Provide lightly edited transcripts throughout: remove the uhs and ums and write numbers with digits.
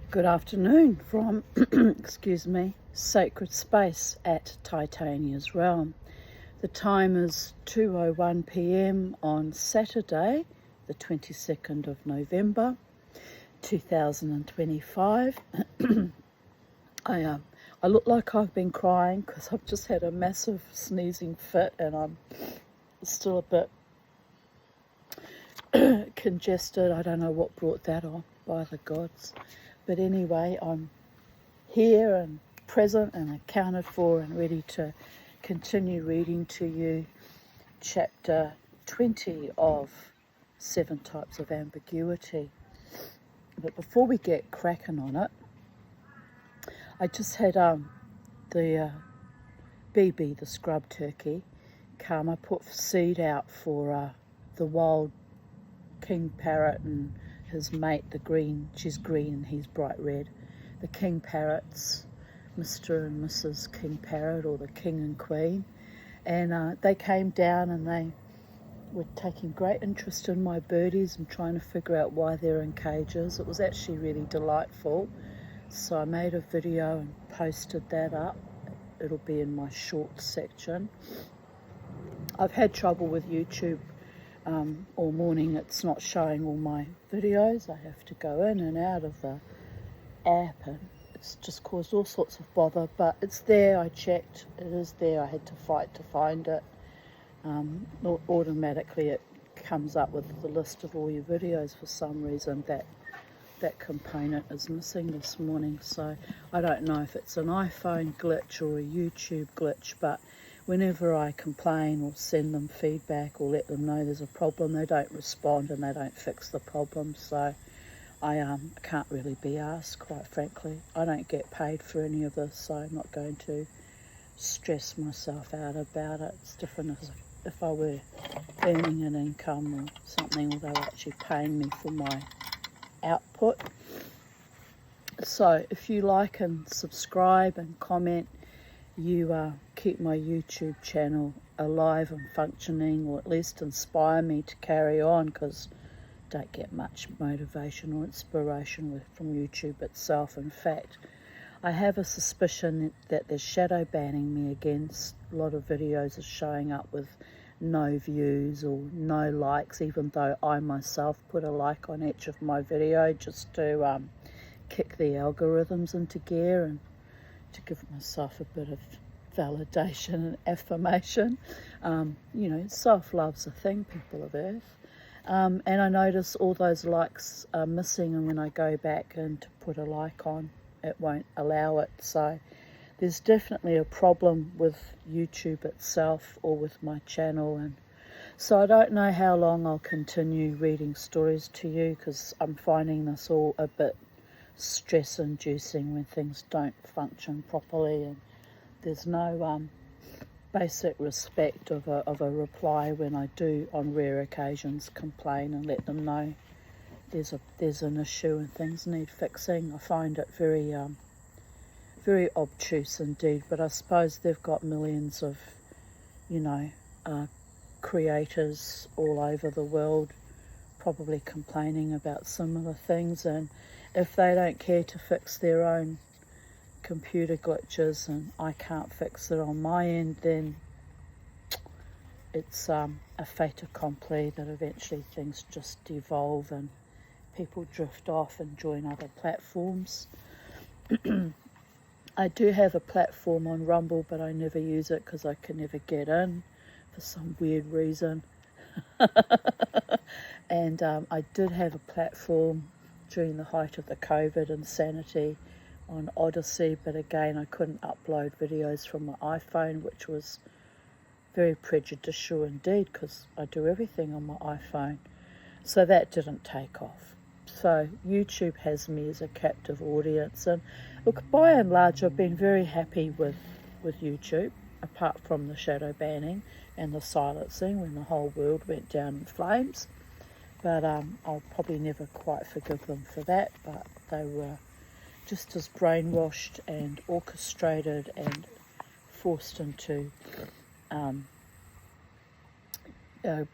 Good afternoon from, excuse me, Sacred Space at Titania's Realm. The time is 2:01 p.m. on Saturday, the 22nd of November, 2025. I look like I've been crying because I've just had a massive sneezing fit and I'm still a bit congested. I don't know what brought that on, by the gods. But anyway, I'm here and present and accounted for and ready to continue reading to you chapter 20 of 7 Types of Ambiguity. But before we get cracking on it, I just had the BB, the scrub turkey, come. I put seed out for the wild king parrot and his mate, the green. She's green and he's bright red. The king parrots, Mr. and Mrs. King Parrot, or the king and queen, and they came down and they were taking great interest in my birdies and trying to figure out why they're in cages. It was actually really delightful. So I made a video and posted that up. It'll be in my short section. I've had trouble with YouTube all morning. It's not showing all my videos. I have to go in and out of the app and it's just caused all sorts of bother, but it's there. I checked, it is there. I had to fight to find it. Automatically it comes up with the list of all your videos. For some reason that component is missing this morning, so I don't know if it's an iPhone glitch or a YouTube glitch, but whenever I complain or send them feedback or let them know there's a problem, they don't respond and they don't fix the problem. So I can't really be asked, quite frankly. I don't get paid for any of this, so I'm not going to stress myself out about it. It's different if I were earning an income or something, or they were actually paying me for my output. So if you like and subscribe and comment, you keep my YouTube channel alive and functioning, or at least inspire me to carry on, because I don't get much motivation or inspiration from YouTube itself. In fact, I have a suspicion that they're shadow banning me again. A lot of videos are showing up with no views or no likes, even though I myself put a like on each of my video just to kick the algorithms into gear and to give myself a bit of validation and affirmation. Self-love's a thing, people of Earth. And I notice all those likes are missing, and when I go back and to put a like on, it won't allow it. So there's definitely a problem with YouTube itself or with my channel, and so I don't know how long I'll continue reading stories to you, because I'm finding this all a bit stress-inducing when things don't function properly and there's no basic respect of a reply when I do, on rare occasions, complain and let them know there's an issue and things need fixing. I find it very very obtuse indeed, but I suppose they've got millions of creators all over the world probably complaining about similar things, and if they don't care to fix their own computer glitches and I can't fix it on my end, then it's a fait accompli that eventually things just devolve and people drift off and join other platforms. I do have a platform on Rumble, but I never use it because I can never get in for some weird reason. And I did have a platform during the height of the COVID insanity on Odyssey, but again I couldn't upload videos from my iPhone, which was very prejudicial indeed, because I do everything on my iPhone. So that didn't take off. So YouTube has me as a captive audience, and look, by and large I've been very happy with YouTube, apart from the shadow banning and the silencing when the whole world went down in flames. But I'll probably never quite forgive them for that, but they were just as brainwashed and orchestrated and forced into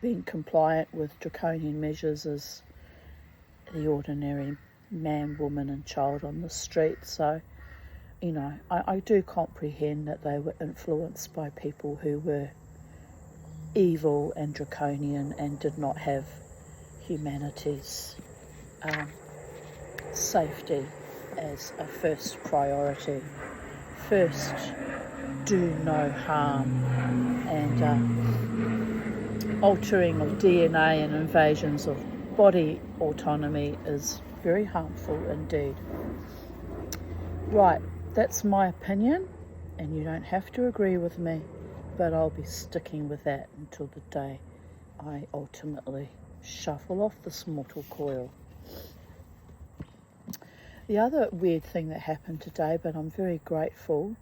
being compliant with draconian measures as the ordinary man, woman and child on the street. So, you know, I do comprehend that they were influenced by people who were evil and draconian and did not have humanity's safety as a first priority. First, do no harm, and altering of DNA and invasions of body autonomy is very harmful indeed. Right, that's my opinion, and you don't have to agree with me, but I'll be sticking with that until the day I ultimately shuffle off this mortal coil. The other weird thing that happened today, but I'm very grateful,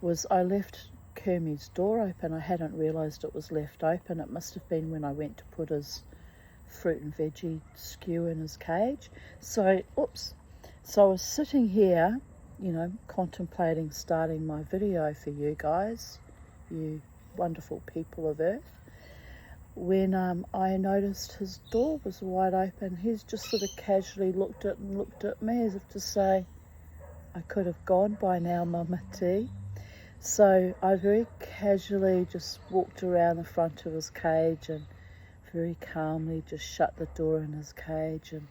was I left Kermie's door open. I hadn't realised it was left open. It must have been when I went to put his fruit and veggie skew in his cage. So I was sitting here, you know, contemplating starting my video for you guys, you wonderful people of Earth, when I noticed his door was wide open. He's just sort of casually looked at me as if to say, I could have gone by now, Mama T. So I very casually just walked around the front of his cage and very calmly just shut the door in his cage, and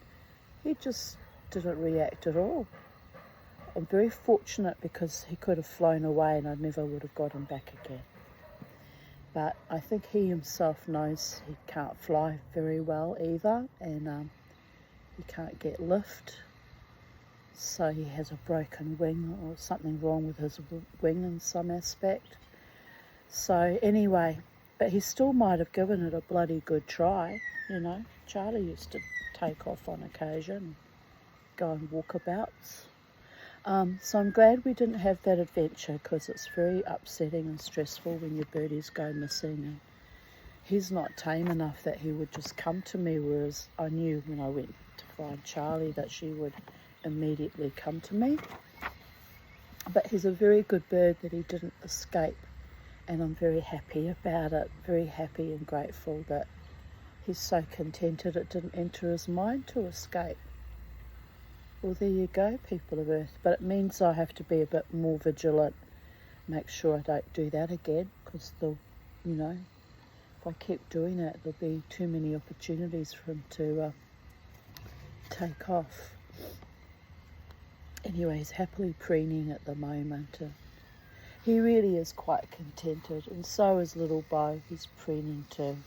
he just didn't react at all. I'm very fortunate because he could have flown away and I never would have got him back again. But I think he himself knows he can't fly very well either, and he can't get lift. So he has a broken wing or something wrong with his wing in some aspect. So anyway, but he still might have given it a bloody good try, you know. Charlie used to take off on occasion, go on walkabouts. So I'm glad we didn't have that adventure, because it's very upsetting and stressful when your birdies go missing, and he's not tame enough that he would just come to me, whereas I knew when I went to find Charlie that she would immediately come to me. But he's a very good bird that he didn't escape, and I'm very happy about it, very happy and grateful that he's so contented it didn't enter his mind to escape. Well, there you go, people of Earth. But it means I have to be a bit more vigilant, make sure I don't do that again, because you know, if I keep doing that, there'll be too many opportunities for him to take off. Anyway, he's happily preening at the moment. He really is quite contented, and so is little Bo. He's preening too.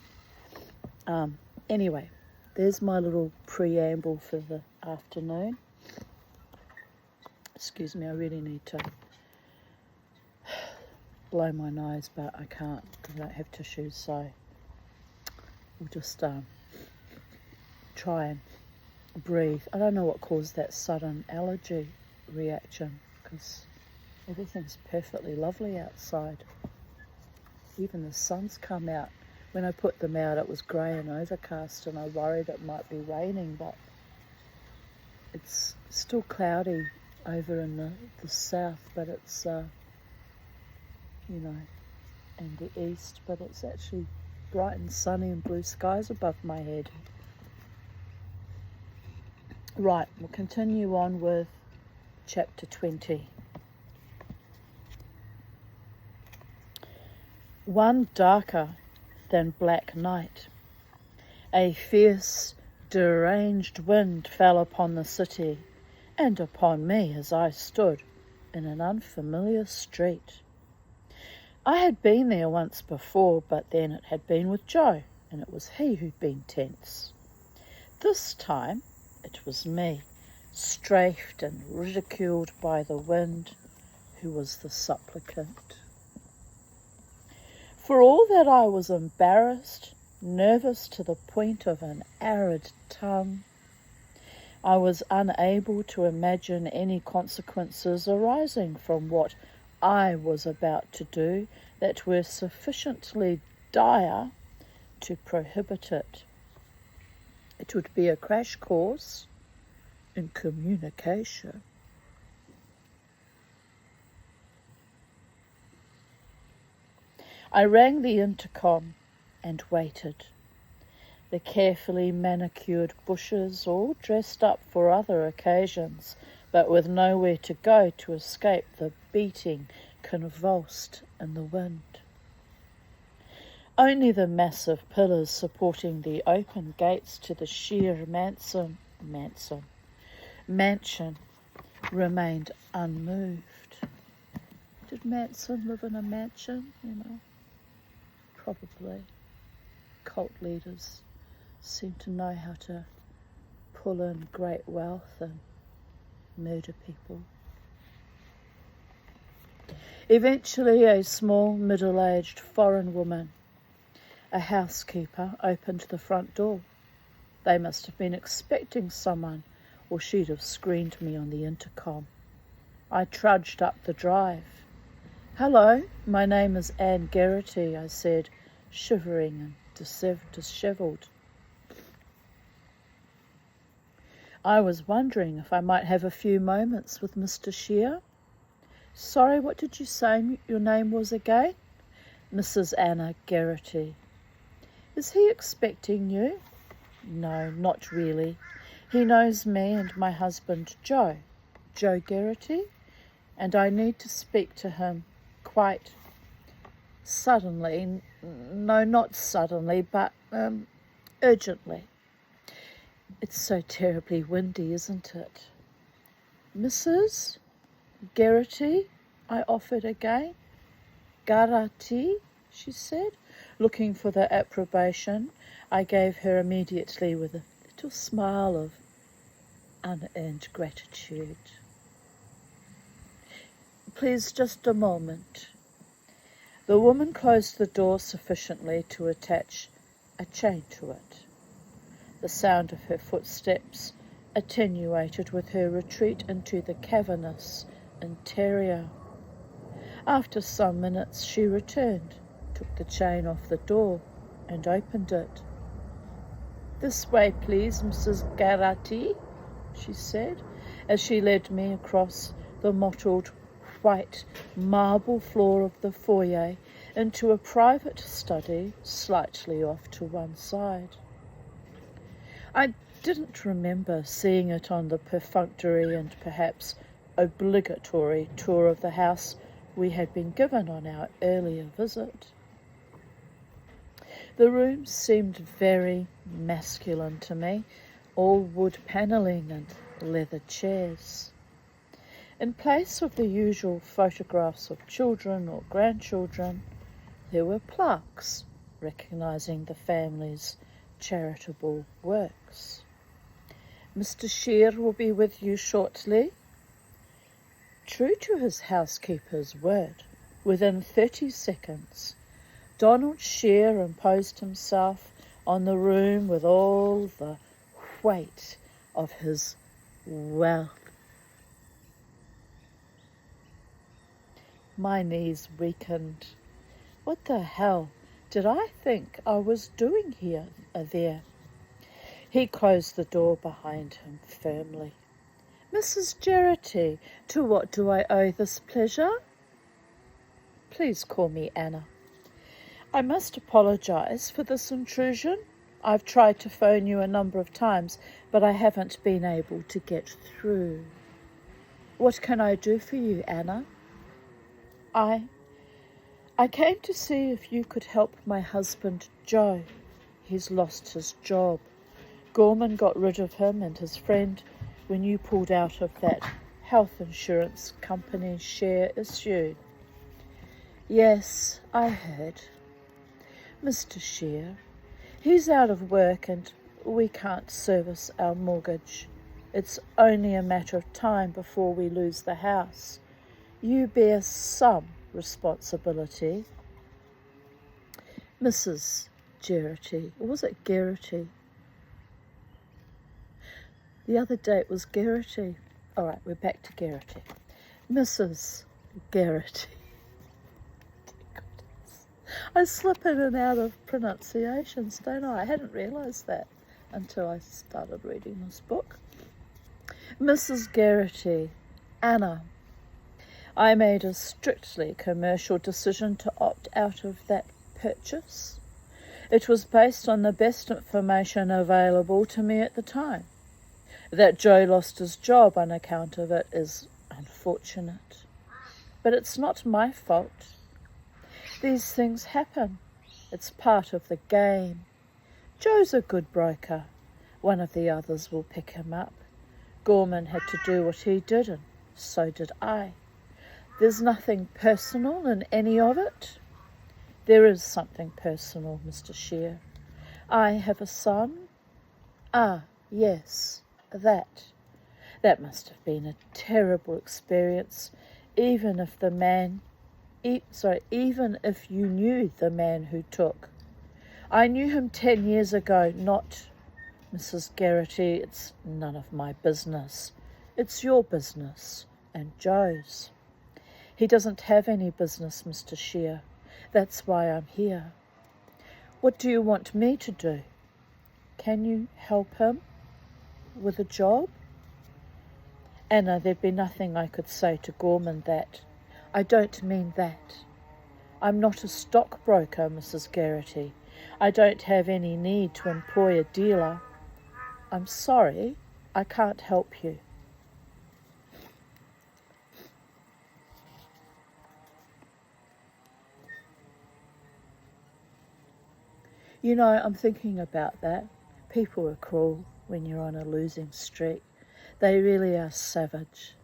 Anyway, there's my little preamble for the afternoon. Excuse me, I really need to blow my nose, but I can't because I don't have tissues, so we'll just try and breathe. I don't know what caused that sudden allergy reaction, because everything's perfectly lovely outside. Even the sun's come out. When I put them out, it was grey and overcast, and I worried it might be raining, but it's still cloudy over in the south, but it's you know, and the east, but it's actually bright and sunny and blue skies above my head. Right, we'll continue on with chapter 20. One darker than black night, a fierce, deranged wind fell upon the city and upon me as I stood in an unfamiliar street. I had been there once before, but then it had been with Joe, and it was he who'd been tense. This time it was me, strafed and ridiculed by the wind, who was the supplicant. For all that I was embarrassed, nervous to the point of an arid tongue, I was unable to imagine any consequences arising from what I was about to do that were sufficiently dire to prohibit it. It would be a crash course in communication. I rang the intercom and waited. the carefully manicured bushes, all dressed up for other occasions, but with nowhere to go to escape the beating convulsed in the wind. Only the massive pillars supporting the open gates to the sheer mansion remained unmoved. Did Manson live in a mansion? Probably. Cult leaders seem to know how to pull in great wealth and murder people. Eventually, a small, middle-aged foreign woman, a housekeeper, opened the front door. They must have been expecting someone, or she'd have screened me on the intercom. I trudged up the drive. "Hello, my name is Anne Geraghty," I said, shivering and dishevelled. "I was wondering if I might have a few moments with Mr. Shear." "Sorry, what did you say your name was again?" "Mrs. Anna Geraghty." "Is he expecting you?" "No, not really. He knows me and my husband Joe Geraghty, and I need to speak to him quite suddenly. No, not suddenly, but urgently. It's so terribly windy, isn't it?" "Mrs. Geraghty," I offered again. "Geraghty," she said, looking for the approbation I gave her immediately with a little smile of unearned gratitude. "Please, just a moment." The woman closed the door sufficiently to attach a chain to it. The sound of her footsteps attenuated with her retreat into the cavernous interior. After some minutes she returned, took the chain off the door and opened it. "This way, please, Mrs. Geraghty," she said, as she led me across the mottled white marble floor of the foyer into a private study slightly off to one side. I didn't remember seeing it on the perfunctory and perhaps obligatory tour of the house we had been given on our earlier visit. The room seemed very masculine to me, all wood panelling and leather chairs. In place of the usual photographs of children or grandchildren, there were plaques recognising the family's charitable works. "Mr. Shear will be with you shortly." True to his housekeeper's word, within 30 seconds, Donald Shear imposed himself on the room with all the weight of his wealth. My knees weakened. What the hell did I think I was doing there? He closed the door behind him firmly. "Mrs. Geraghty, to what do I owe this pleasure?" "Please call me Anna." "I must apologise for this intrusion. I've tried to phone you a number of times, but I haven't been able to get through." "What can I do for you, Anna?" I came to see if you could help my husband Joe. He's lost his job. Gorman got rid of him and his friend when you pulled out of that health insurance company share issue." "Yes, I heard. Mr. Shear, he's out of work and we can't service our mortgage. It's only a matter of time before we lose the house. You bear some responsibility." "Mrs. Geraghty, or was it Geraghty? The other day it was Geraghty. All right, we're back to Geraghty. Mrs. Geraghty." I slip in and out of pronunciations, don't I? I hadn't realised that until I started reading this book. "Mrs. Geraghty, Anna, I made a strictly commercial decision to opt out of that purchase. It was based on the best information available to me at the time. That Joe lost his job on account of it is unfortunate. But it's not my fault. These things happen. It's part of the game. Joe's a good broker. One of the others will pick him up. Gorman had to do what he did, and so did I. There's nothing personal in any of it. There is something personal, Mr. Shear. I have a son. Ah, yes, that. That must have been a terrible experience, even if even if you knew the man who took. I knew him 10 years ago, not Mrs. Garrity. It's none of my business. It's your business and Joe's. He doesn't have any business, Mr. Shear. That's why I'm here. What do you want me to do? Can you help him with a job? Anna, there'd be nothing I could say to Gorman that. I don't mean that. I'm not a stockbroker, Mrs. Garrity. I don't have any need to employ a dealer. I'm sorry, I can't help you. You know, I'm thinking about that. People are cruel when you're on a losing streak. They really are savage.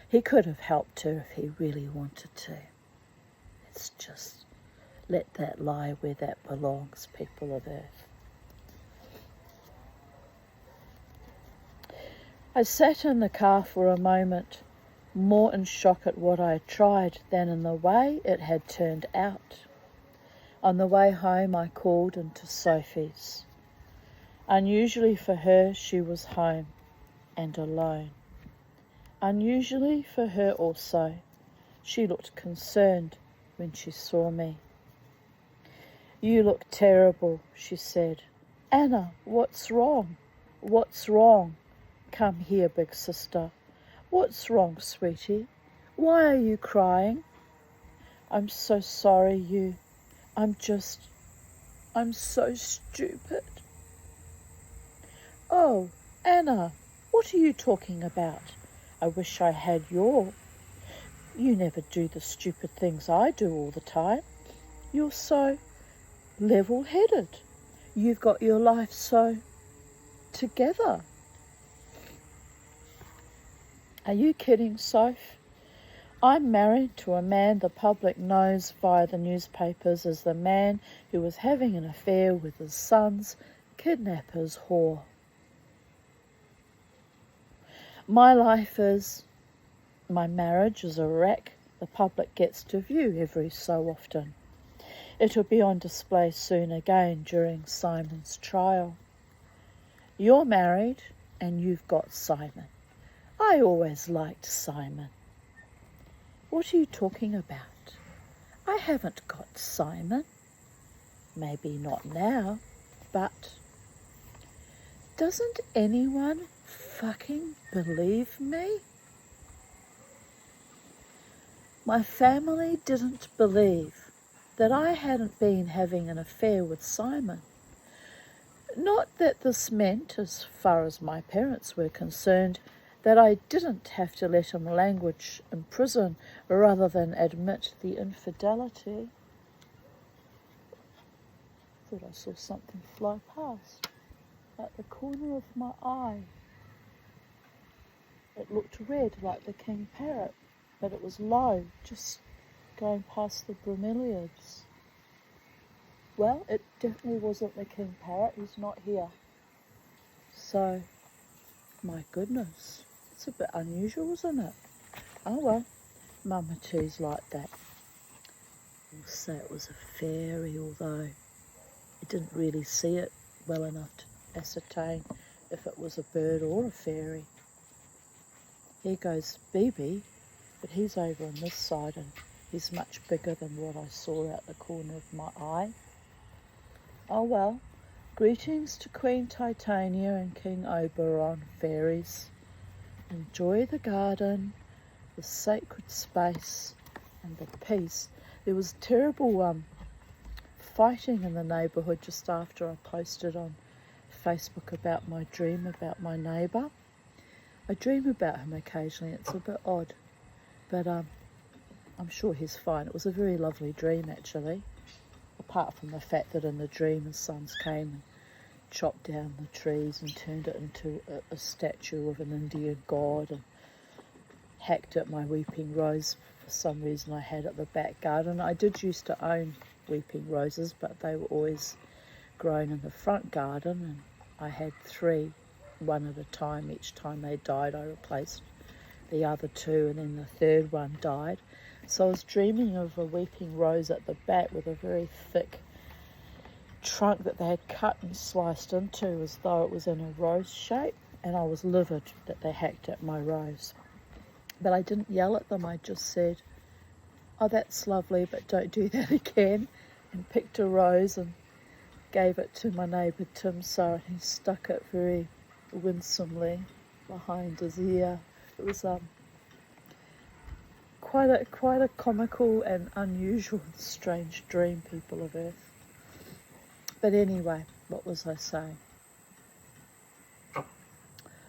He could have helped her if he really wanted to. It's just, let that lie where that belongs, people of Earth. I sat in the car for a moment, more in shock at what I had tried than in the way it had turned out. On the way home, I called into Sophie's. Unusually for her, she was home and alone. Unusually for her also, she looked concerned when she saw me. You look terrible, she said. Anna, what's wrong? What's wrong? Come here, big sister. What's wrong, sweetie? Why are you crying? I'm so sorry, you. I'm so stupid. Oh, Anna, what are you talking about? I wish I had your. You never do the stupid things I do all the time. You're so level-headed. You've got your life so together. Are you kidding, Soph? I'm married to a man the public knows via the newspapers as the man who was having an affair with his son's kidnapper's whore. My marriage is a wreck the public gets to view every so often. It'll be on display soon again during Simon's trial. You're married and you've got Simon. I always liked Simon. What are you talking about? I haven't got Simon. Maybe not now, but doesn't anyone fucking believe me? My family didn't believe that I hadn't been having an affair with Simon. Not that this meant, as far as my parents were concerned, that I didn't have to let him languish in prison rather than admit the infidelity. Thought I saw something fly past at the corner of my eye. It looked red like the king parrot, but it was low, just going past the bromeliads. Well, it definitely wasn't the king parrot. He's not here. So, my goodness. It's a bit unusual, isn't it? Oh well, Mama T's like that. We'll say it was a fairy, although I didn't really see it well enough to ascertain if it was a bird or a fairy. Here goes BB, but he's over on this side and he's much bigger than what I saw out the corner of my eye. Oh well, greetings to Queen Titania and King Oberon, fairies. Enjoy the garden, the sacred space, and the peace. There was terrible fighting in the neighbourhood just after I posted on Facebook about my dream about my neighbour. I dream about him occasionally. It's a bit odd, but I'm sure he's fine. It was a very lovely dream, actually, apart from the fact that in the dream his sons came and chopped down the trees and turned it into a statue of an Indian god, and hacked at my weeping rose for some reason I had at the back garden. I did used to own weeping roses, but they were always grown in the front garden, and I had 3, one at a time. Each time they died, I replaced the other 2, and then the 3rd one died. So I was dreaming of a weeping rose at the back with a very thick trunk that they had cut and sliced into as though it was in a rose shape, and I was livid that they hacked at my rose. But I didn't yell at them. I just said, "Oh, that's lovely, but don't do that again," and picked a rose and gave it to my neighbour Tim. So he stuck it very winsomely behind his ear. It was quite a comical and unusual and strange dream, people of Earth. But anyway, what was I saying?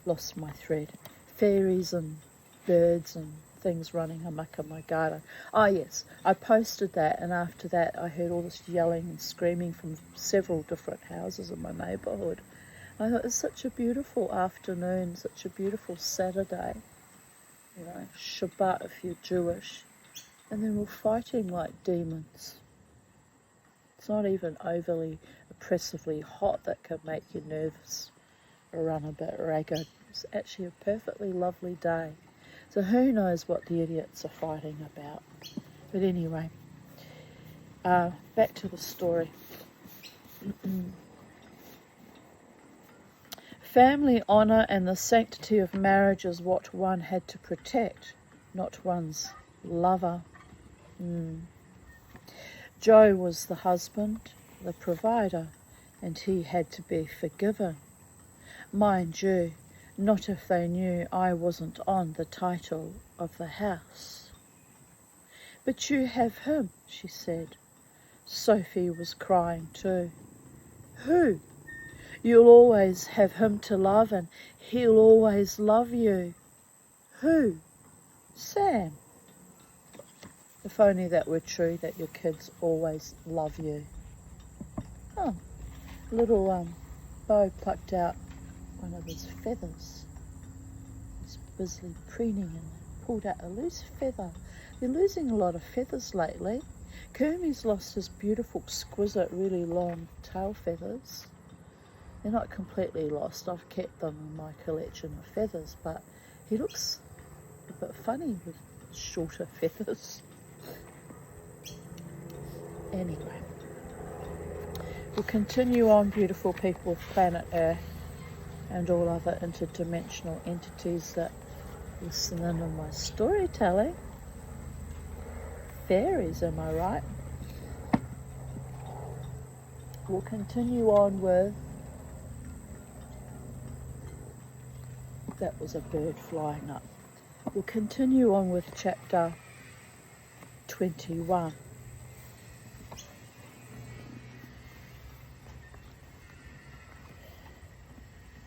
Lost my thread. Fairies and birds and things running amok in my garden. Oh yes, I posted that, and after that I heard all this yelling and screaming from several different houses in my neighbourhood. I thought, it's such a beautiful afternoon, such a beautiful Saturday, you know, Shabbat if you're Jewish, and then we're fighting like demons. It's not even overly oppressively hot that can make you nervous or run a bit ragged. It's actually a perfectly lovely day. So who knows what the idiots are fighting about. But anyway, back to the story. Family honour and the sanctity of marriage is what one had to protect, not one's lover. Joe was the husband, the provider, and he had to be forgiven. Mind you, not if they knew I wasn't on the title of the house. "But you have him," she said. Sophie was crying too. "Who? You'll always have him to love, and he'll always love you." "Who?" "Sam." If only that were true, that your kids always love you. Oh, little Bo plucked out one of his feathers. He's busily preening and pulled out a loose feather. They're losing a lot of feathers lately. Kermie's lost his beautiful, exquisite, really long tail feathers. They're not completely lost. I've kept them in my collection of feathers, but he looks a bit funny with shorter feathers. Anyway, we'll continue on, beautiful people of planet Earth and all other interdimensional entities that listen in on my storytelling. Fairies, am I right? We'll continue on with... That was a bird flying up. We'll continue on with chapter 21.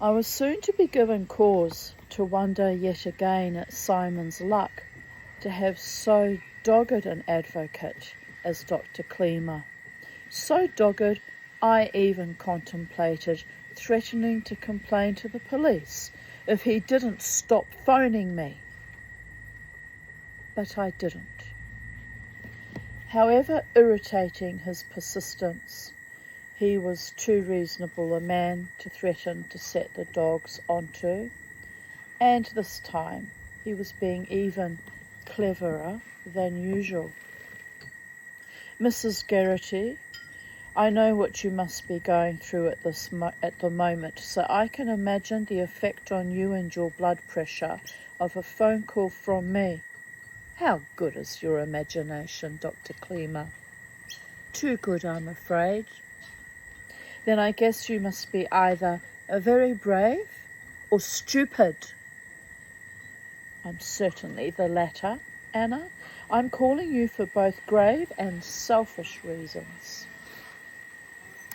I was soon to be given cause to wonder yet again at Simon's luck to have so dogged an advocate as Dr. Klima. So dogged, I even contemplated threatening to complain to the police if he didn't stop phoning me. But I didn't. However irritating his persistence, he was too reasonable a man to threaten to set the dogs onto, and this time he was being even cleverer than usual. "Mrs. Geraghty, I know what you must be going through at the moment, so I can imagine the effect on you and your blood pressure of a phone call from me." "How good is your imagination, Dr. Klima?" "Too good, I'm afraid." "Then I guess you must be either very brave or stupid." "I'm certainly the latter, Anna. I'm calling you for both grave and selfish reasons."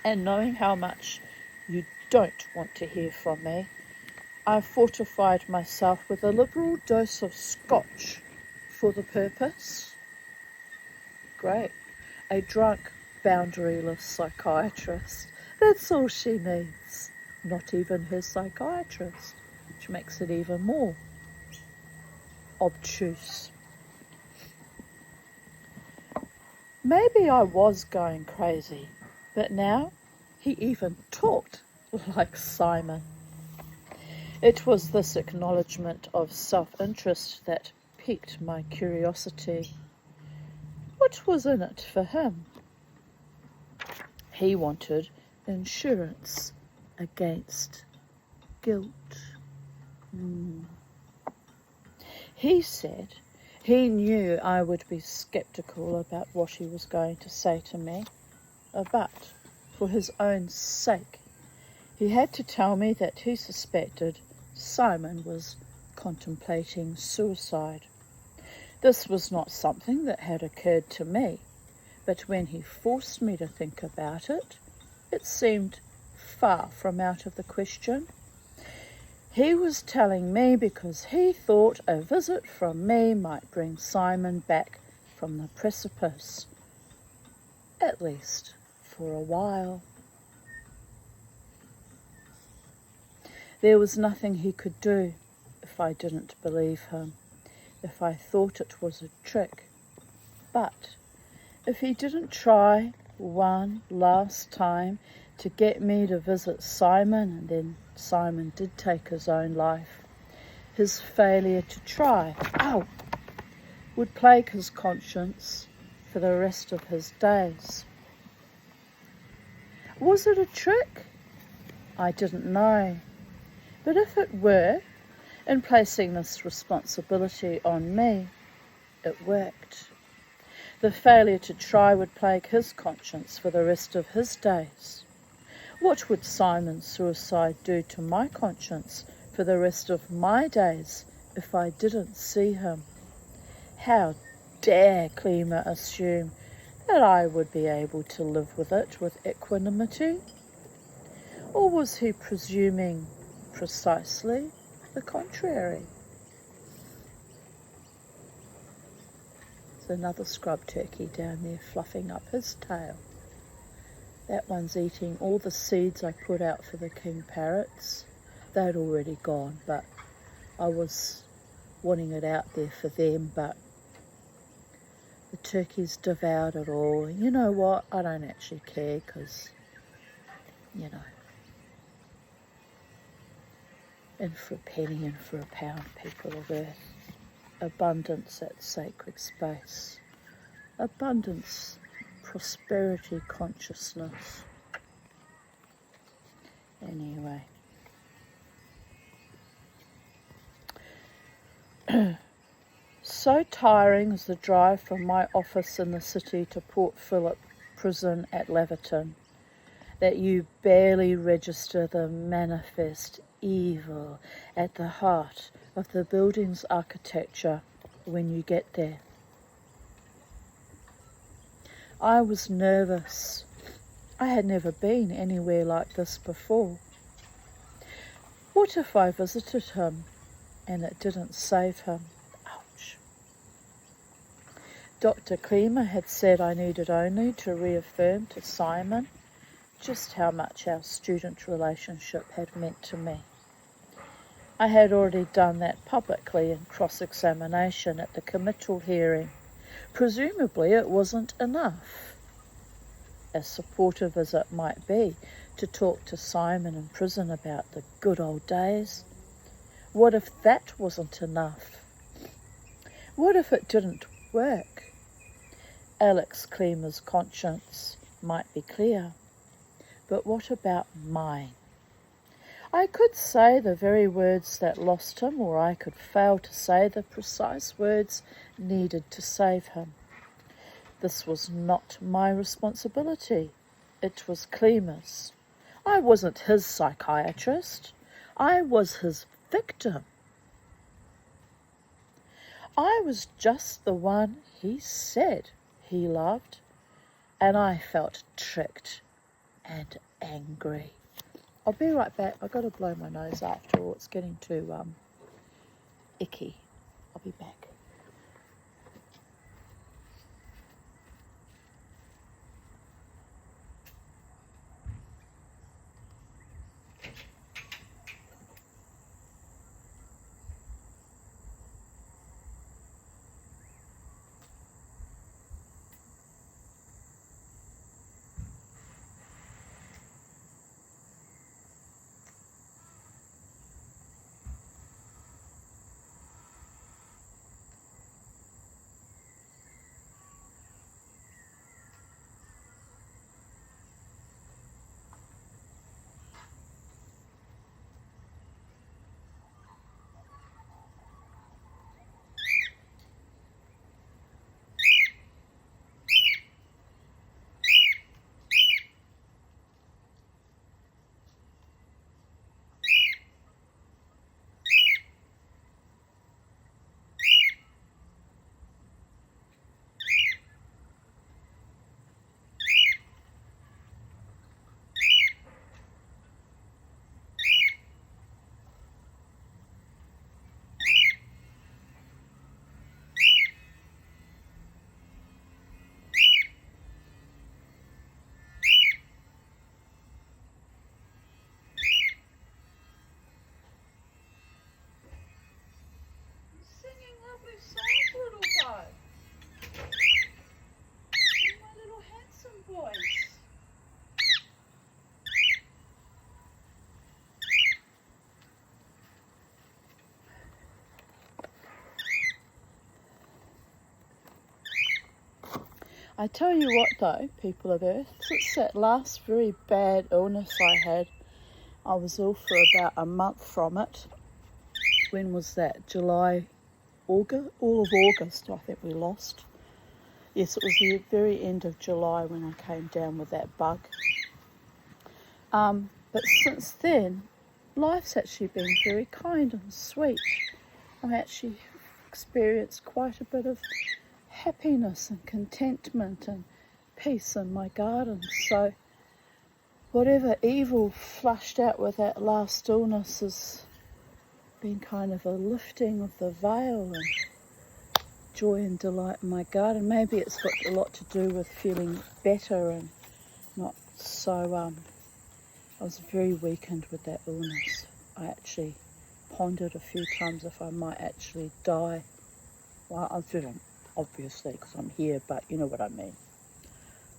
And knowing how much you don't want to hear from me, I fortified myself with a liberal dose of scotch for the purpose. Great. A drunk, boundaryless psychiatrist. That's all she needs. Not even her psychiatrist, which makes it even more obtuse. Maybe I was going crazy, but now he even talked like Simon. It was this acknowledgement of self-interest that piqued my curiosity. What was in it for him? He wanted insurance against guilt. He said he knew I would be sceptical about what he was going to say to me, but for his own sake, he had to tell me that he suspected Simon was contemplating suicide. This was not something that had occurred to me, but when he forced me to think about it, it seemed far from out of the question. He was telling me because he thought a visit from me might bring Simon back from the precipice, at least for a while. There was nothing he could do if I didn't believe him, if I thought it was a trick. But if he didn't try one last time to get me to visit Simon, and then Simon did take his own life, his failure to try, would plague his conscience for the rest of his days. Was it a trick? I didn't know. But if it were, in placing this responsibility on me, it worked. The failure to try would plague his conscience for the rest of his days. What would Simon's suicide do to my conscience for the rest of my days if I didn't see him? How dare Klima assume that I would be able to live with it with equanimity? Or was he presuming precisely the contrary? There's another scrub turkey down there fluffing up his tail. That one's eating all the seeds I put out for the king parrots. They'd already gone, but I was wanting it out there for them, but the turkeys devoured it all. And you know what? I don't actually care because, and for a penny and for a pound, people of earth. Abundance at sacred space. Abundance, prosperity consciousness. Anyway. So tiring is the drive from my office in the city to Port Phillip Prison at Laverton that you barely register the manifest evil at the heart of the building's architecture when you get there. I was nervous. I had never been anywhere like this before. What if I visited him and it didn't save him? Ouch. Dr. Klima had said I needed only to reaffirm to Simon just how much our student relationship had meant to me. I had already done that publicly in cross-examination at the committal hearing. Presumably it wasn't enough, as supportive as it might be, to talk to Simon in prison about the good old days. What if that wasn't enough? What if it didn't work? Alex Klima's conscience might be clear, but what about mine? I could say the very words that lost him, or I could fail to say the precise words needed to save him. This was not my responsibility. It was Klima's. I wasn't his psychiatrist. I was his victim. I was just the one he said he loved, and I felt tricked. and angry. I'll be right back. I've got to blow my nose after all. It's getting too icky. I'll be back. Singing lovely songs, little guy. My little handsome boys. I tell you what though, people of Earth, since that last very bad illness I had, I was ill for about a month from it. When was that? July, August? All of August I think we lost. Yes, it was the very end of July when I came down with that bug. But since then, life's actually been very kind and sweet. I've actually experienced quite a bit of happiness and contentment and peace in my garden. So whatever evil flushed out with that last illness has been kind of a lifting of the veil and joy and delight in my garden. Maybe it's got a lot to do with feeling better and not so I was very weakened with that illness. I actually pondered a few times if I might actually die. Well, I didn't, obviously, because I'm here, but you know what I mean.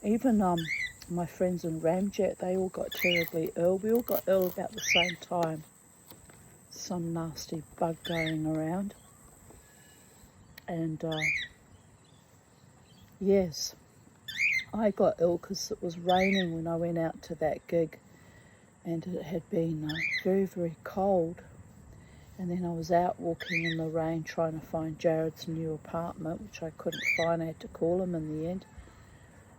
Even my friends in Ramjet, they all got terribly ill. We all got ill about the same time. Some nasty bug going around. And yes, I got ill because it was raining when I went out to that gig, and it had been very, very cold. And then I was out walking in the rain trying to find Jared's new apartment, which I couldn't find. I had to call him in the end.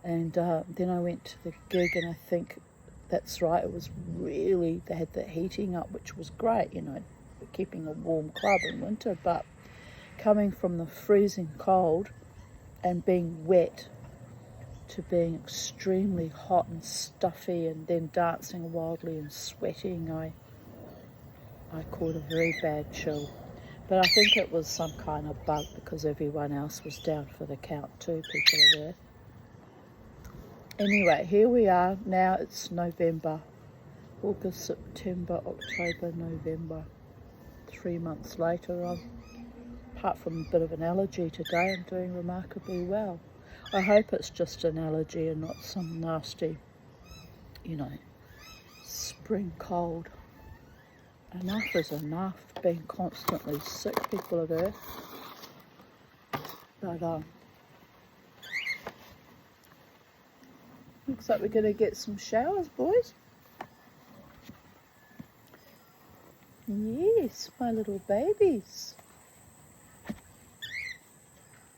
And then I went to the gig, and I think that's right, it was really, they had the heating up, which was great, you know, keeping a warm club in winter. But coming from the freezing cold and being wet to being extremely hot and stuffy and then dancing wildly and sweating, I caught a very bad chill. But I think it was some kind of bug because everyone else was down for the count too, people of Earth. Anyway, here we are. Now it's November. August, September, October, November. 3 months later, apart from a bit of an allergy today, I'm doing remarkably well. I hope it's just an allergy and not some nasty, you know, spring cold. Enough is enough, being constantly sick, people of Earth. But looks like we're going to get some showers, boys. Yes, my little babies.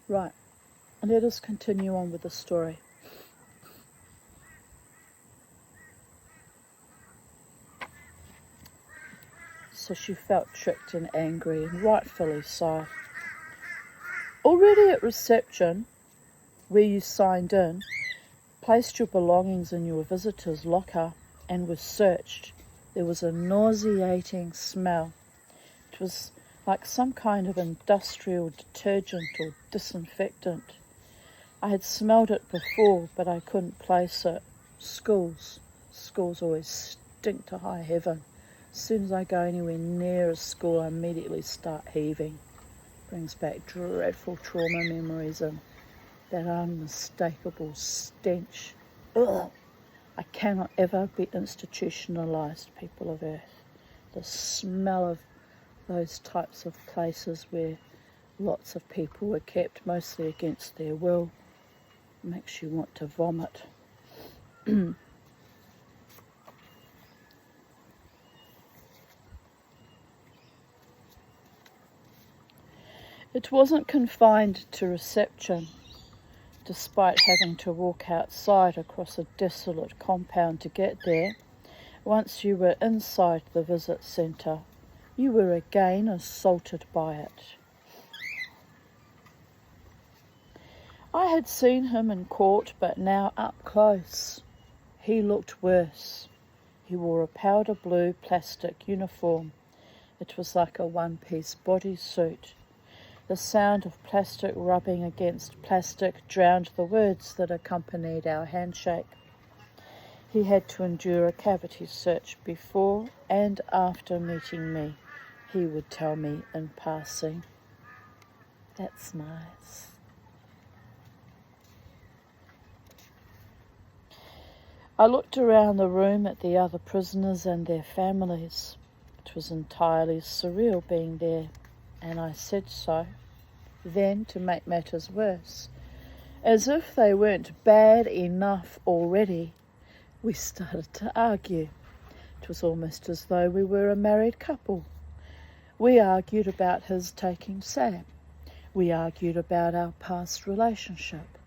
Right, let us continue on with the story. So she felt tricked and angry, and rightfully so. Already at reception, where you signed in, placed your belongings in your visitor's locker and were searched, there was a nauseating smell. It was like some kind of industrial detergent or disinfectant. I had smelled it before, but I couldn't place it. Schools always stink to high heaven. As soon as I go anywhere near a school, I immediately start heaving. Brings back dreadful trauma memories and that unmistakable stench. Ugh! I cannot ever be institutionalised, people of Earth. The smell of those types of places where lots of people were kept, mostly against their will, makes you want to vomit. It wasn't confined to reception, despite having to walk outside across a desolate compound to get there. Once you were inside the visit centre, you were again assaulted by it. I had seen him in court, but now up close. He looked worse. He wore a powder blue plastic uniform. It was like a one-piece bodysuit. The sound of plastic rubbing against plastic drowned the words that accompanied our handshake. He had to endure a cavity search before and after meeting me, he would tell me in passing. That's nice. I looked around the room at the other prisoners and their families. It was entirely surreal being there, and I said so. Then, to make matters worse, as if they weren't bad enough already, we started to argue. It was almost as though we were a married couple. We argued about his taking Sam. We argued about our past relationship.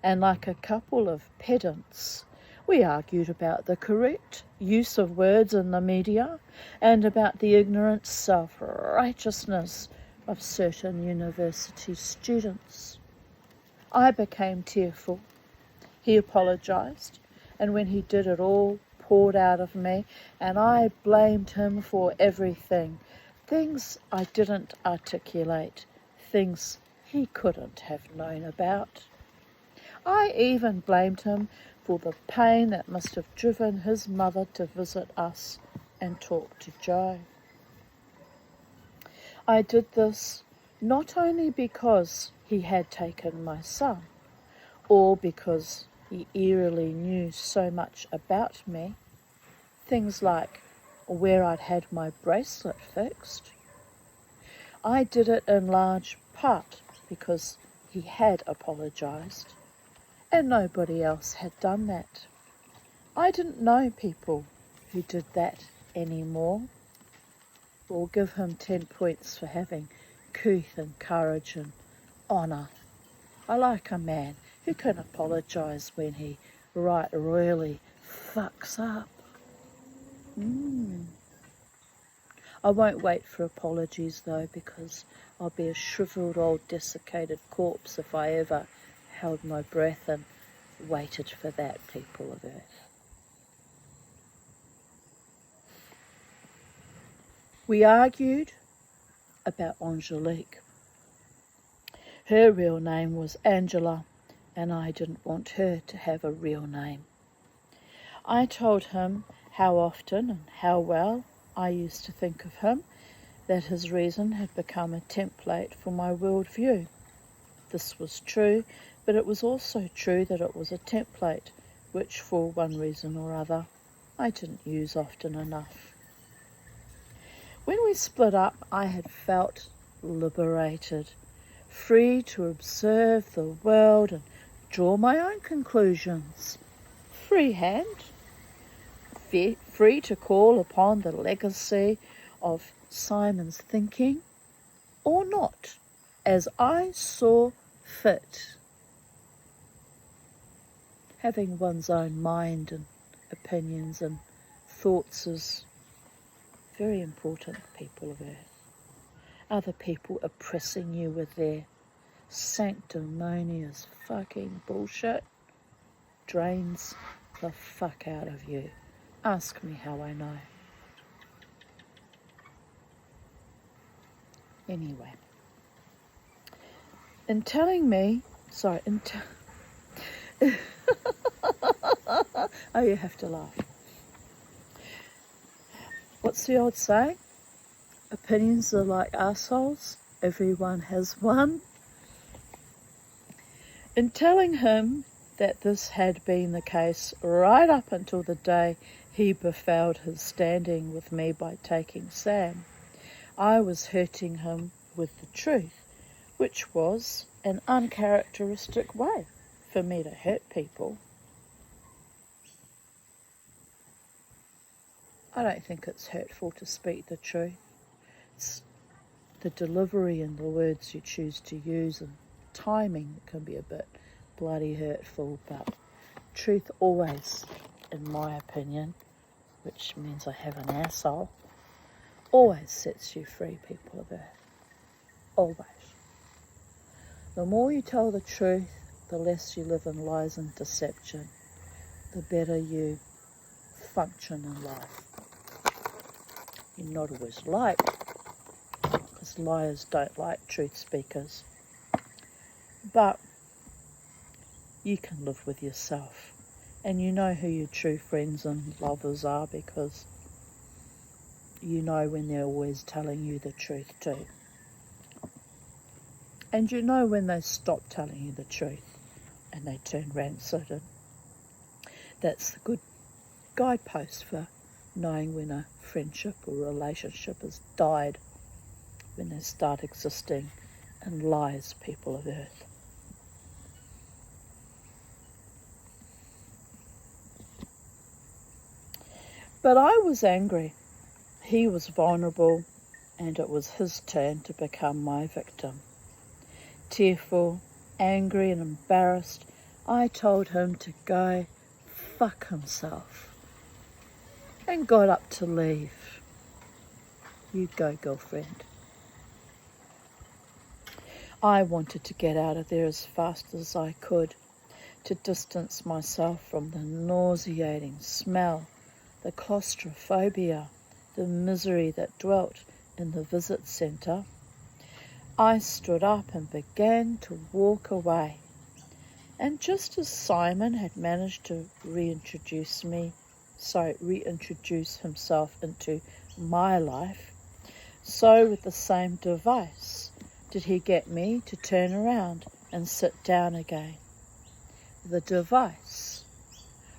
And like a couple of pedants, we argued about the correct use of words in the media and about the ignorant self-righteousness of certain university students. I became tearful. He apologised, and when he did, it all poured out of me, and I blamed him for everything. Things I didn't articulate, things he couldn't have known about. I even blamed him for the pain that must have driven his mother to visit us and talk to Joe. I did this not only because he had taken my son, or because he eerily knew so much about me, things like where I'd had my bracelet fixed. I did it in large part because he had apologised, and nobody else had done that. I didn't know people who did that anymore. We'll give him 10 points for having couth and courage and honour. I like a man who can apologise when he right royally fucks up. I won't wait for apologies though, because I'll be a shrivelled old desiccated corpse if I ever held my breath and waited for that, people of Earth. We argued about Angelique. Her real name was Angela, and I didn't want her to have a real name. I told him how often and how well I used to think of him, that his reason had become a template for my worldview. This was true, but it was also true that it was a template, which for one reason or other I didn't use often enough. When we split up, I had felt liberated, free to observe the world and draw my own conclusions. Free hand, free to call upon the legacy of Simon's thinking, or not, as I saw fit. Having one's own mind and opinions and thoughts is very important, people of Earth. Other people oppressing you with their sanctimonious fucking bullshit, drains the fuck out of you. Ask me how I know. Anyway, in telling me, sorry, oh, you have to laugh. What's the old saying? Opinions are like assholes. Everyone has one. In telling him that this had been the case right up until the day he befouled his standing with me by taking Sam, I was hurting him with the truth, which was an uncharacteristic way for me to hurt people. I don't think it's hurtful to speak the truth. It's the delivery and the words you choose to use and timing can be a bit bloody hurtful, but truth always, in my opinion, which means I have an asshole, always sets you free, people of Earth. Always. The more you tell the truth, the less you live in lies and deception, the better you function in life. You're not always liked, because liars don't like truth speakers. But you can live with yourself, and you know who your true friends and lovers are, because you know when they're always telling you the truth too. And you know when they stop telling you the truth and they turn rancid. And that's the good guidepost for knowing when a friendship or relationship has died, when they start existing in lies, people of Earth. But I was angry. He was vulnerable, and it was his turn to become my victim. Tearful, angry and embarrassed, I told him to go fuck himself and got up to leave. You go, girlfriend. I wanted to get out of there as fast as I could, to distance myself from the nauseating smell, the claustrophobia, the misery that dwelt in the visit centre. I stood up and began to walk away. And just as Simon had managed to reintroduce himself into my life, so with the same device did he get me to turn around and sit down again. The device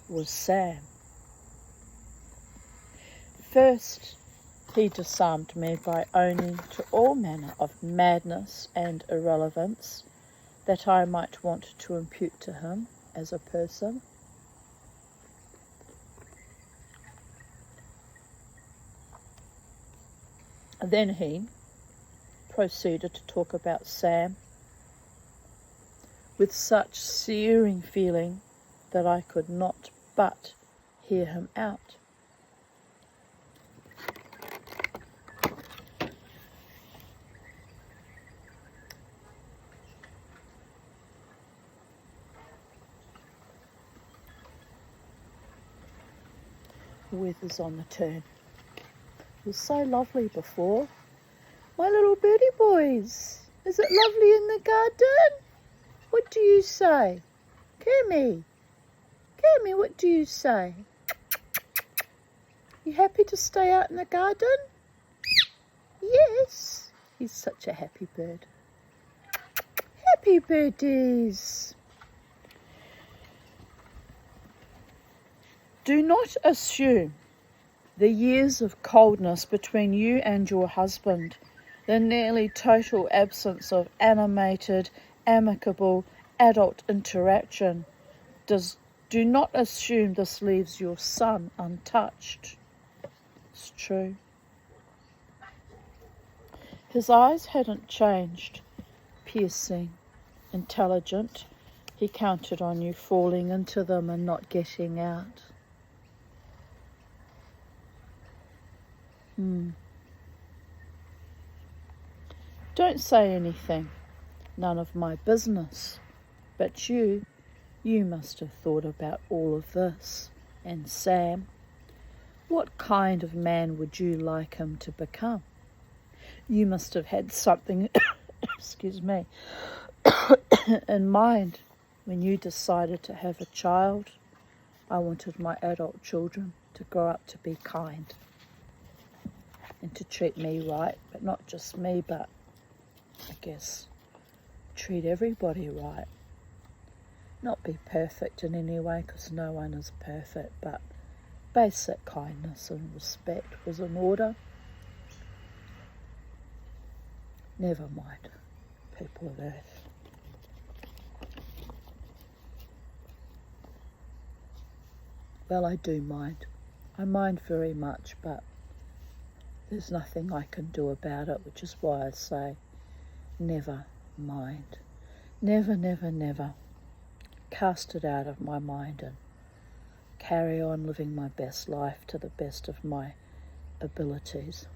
was Sam. First, he disarmed me by owning to all manner of madness and irrelevance that I might want to impute to him as a person. Then he proceeded to talk about Sam with such searing feeling that I could not but hear him out. The weather's on the turn. It was so lovely before. My little birdie boys, is it lovely in the garden? What do you say? Kermie, what do you say? You happy to stay out in the garden? Yes. He's such a happy bird. Happy birdies. Do not assume the years of coldness between you and your husband, the nearly total absence of animated, amicable, adult interaction. Do not assume this leaves your son untouched. It's true. His eyes hadn't changed. Piercing, intelligent. He counted on you falling into them and not getting out. Don't say anything. None of my business. But you You must have thought about all of this. And Sam, what kind of man would you like him to become? You must have had something, excuse me, in mind when you decided to have a child. I wanted my adult children to grow up to be kind and to treat me right, but not just me, but I guess treat everybody right. Not be perfect in any way, because no one is perfect, but basic kindness and respect was in order. Never mind, people of Earth. Well, I do mind. I mind very much, but there's nothing I can do about it, which is why I say never mind. Never, never, never. Cast it out of my mind and carry on living my best life to the best of my abilities.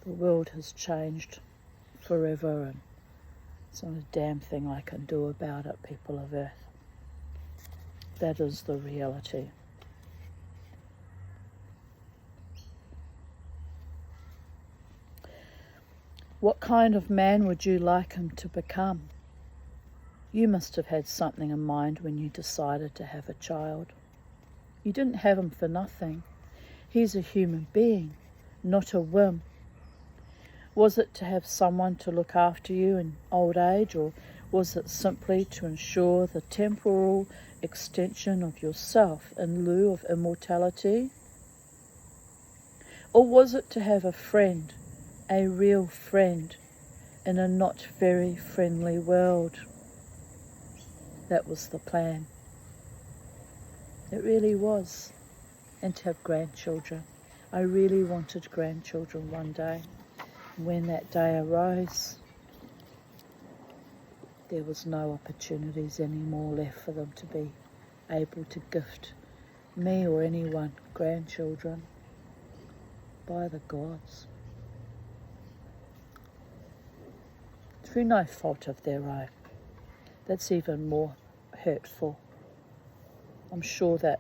The world has changed forever, and there's not a damn thing I can do about it, people of Earth. That is the reality. What kind of man would you like him to become? You must have had something in mind when you decided to have a child. You didn't have him for nothing. He's a human being, not a whim. Was it to have someone to look after you in old age, or was it simply to ensure the temporal extension of yourself in lieu of immortality? Or was it to have a friend, a real friend, in a not very friendly world? That was the plan. It really was. And to have grandchildren. I really wanted grandchildren one day. When that day arose, there was no opportunities anymore left for them to be able to gift me or anyone grandchildren. By the gods. Through no fault of their own. That's even more hurtful. I'm sure that,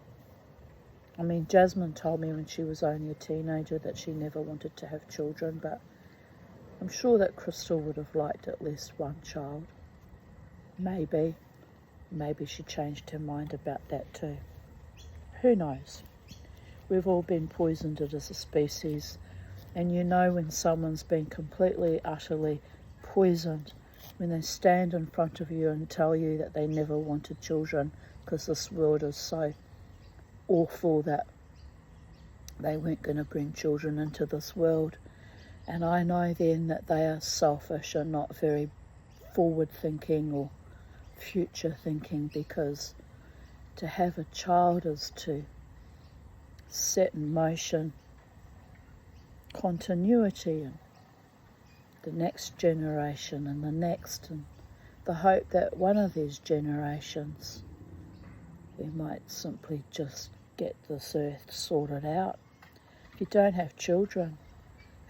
Jasmine told me when she was only a teenager that she never wanted to have children, but I'm sure that Crystal would have liked at least one child. Maybe she changed her mind about that too. Who knows? We've all been poisoned as a species, and you know when someone's been completely, utterly poisoned, when they stand in front of you and tell you that they never wanted children because this world is so awful that they weren't going to bring children into this world. And I know then that they are selfish and not very forward thinking or future thinking, because to have a child is to set in motion continuity and the next generation and the next, and the hope that one of these generations we might simply just get this earth sorted out. If you don't have children,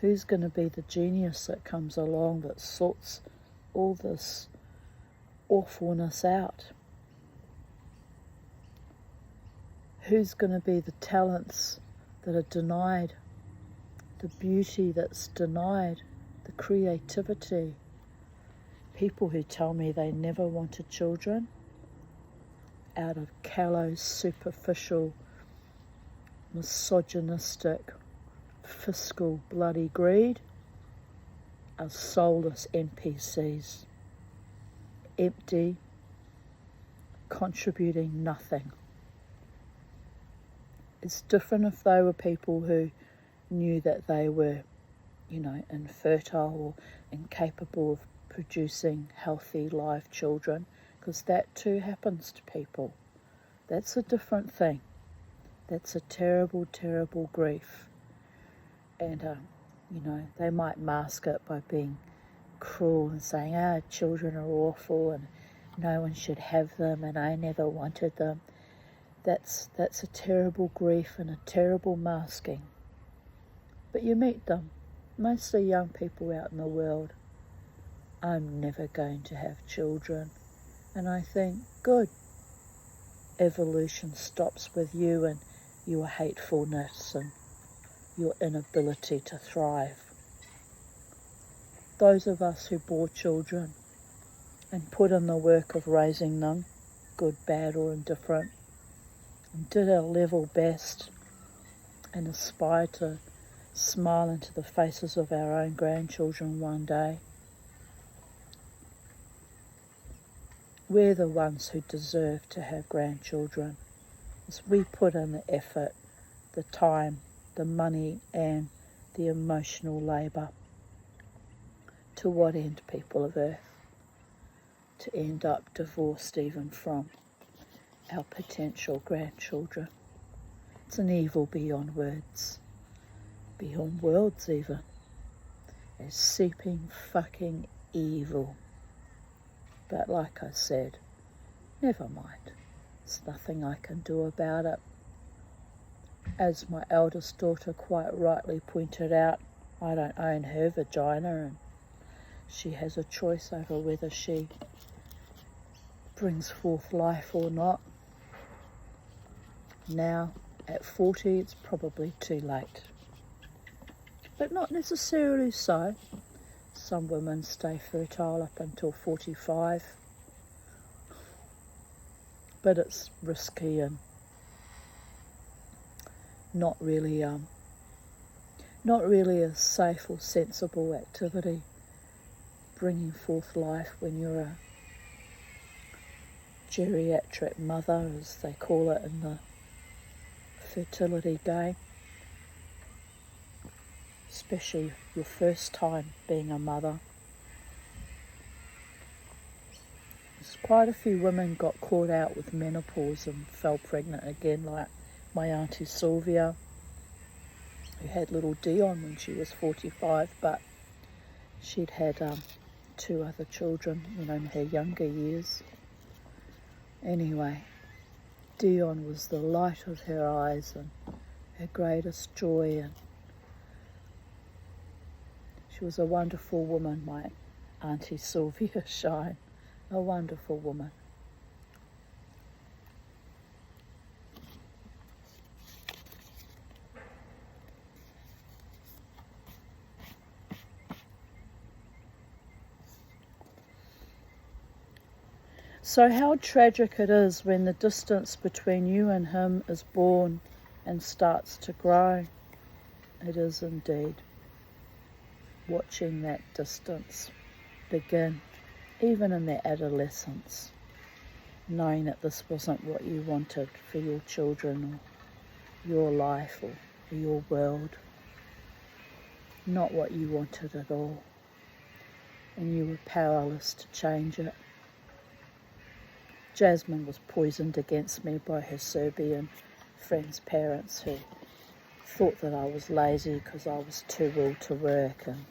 who's going to be the genius that comes along that sorts all this awfulness out? Who's going to be the talents that are denied, the beauty that's denied, the creativity? People who tell me they never wanted children out of callous, superficial, misogynistic, fiscal bloody greed are soulless NPCs, empty, contributing nothing. It's different if they were people who knew that they were, infertile or incapable of producing healthy live children, because that too happens to people. That's a different thing. That's a terrible, terrible grief. And, they might mask it by being cruel and saying, children are awful and no one should have them and I never wanted them. That's a terrible grief and a terrible masking. But you meet them, mostly young people out in the world, I'm never going to have children. And I think, good, evolution stops with you and your hatefulness and your inability to thrive. Those of us who bore children and put in the work of raising them, good, bad or indifferent, and did our level best and aspire to smile into the faces of our own grandchildren one day, we're the ones who deserve to have grandchildren, as we put in the effort, the time, the money and the emotional labour. To what end, people of Earth? To end up divorced even from our potential grandchildren. It's an evil beyond words, beyond worlds even. It's seeping fucking evil. But like I said, never mind. There's nothing I can do about it. As my eldest daughter quite rightly pointed out, I don't own her vagina and she has a choice over whether she brings forth life or not. Now, at 40, it's probably too late. But not necessarily so. Some women stay fertile up until 45. But it's risky and not really a safe or sensible activity, bringing forth life when you're a geriatric mother, as they call it in the fertility game, especially your first time being a mother. There's quite a few women got caught out with menopause and fell pregnant again, like my auntie Sylvia, who had little Dion when she was 45, but she'd had 2 other children, in her younger years. Anyway, Dion was the light of her eyes and her greatest joy, and she was a wonderful woman, my auntie Sylvia Shine, a wonderful woman. So how tragic it is when the distance between you and him is born and starts to grow. It is indeed. Watching that distance begin, even in their adolescence, knowing that this wasn't what you wanted for your children or your life or your world, not what you wanted at all, and you were powerless to change it. Jasmine was poisoned against me by her Serbian friend's parents, who thought that I was lazy because I was too ill to work and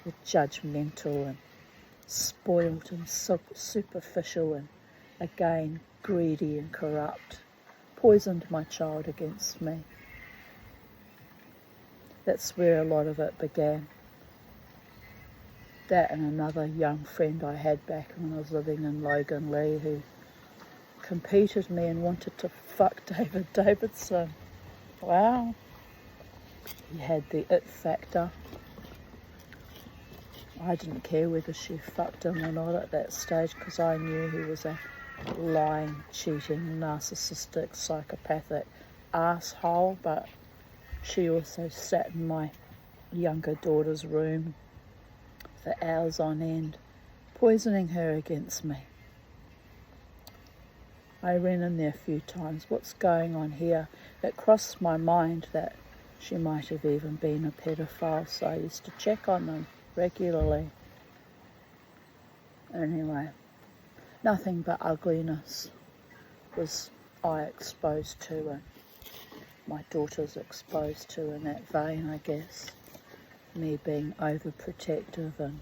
were judgmental and spoilt and superficial and, again, greedy and corrupt. Poisoned my child against me. That's where a lot of it began. That and another young friend I had back when I was living in Logan Lee, who competed me and wanted to fuck David Davidson. Wow. He had the it factor. I didn't care whether she fucked him or not at that stage, because I knew he was a lying, cheating, narcissistic, psychopathic asshole. But she also sat in my younger daughter's room for hours on end, poisoning her against me. I ran in there a few times. What's going on here? It crossed my mind that she might have even been a pedophile, so I used to check on them regularly. Anyway, nothing but ugliness was I exposed to, and my daughter's exposed to in that vein, I guess. Me being overprotective and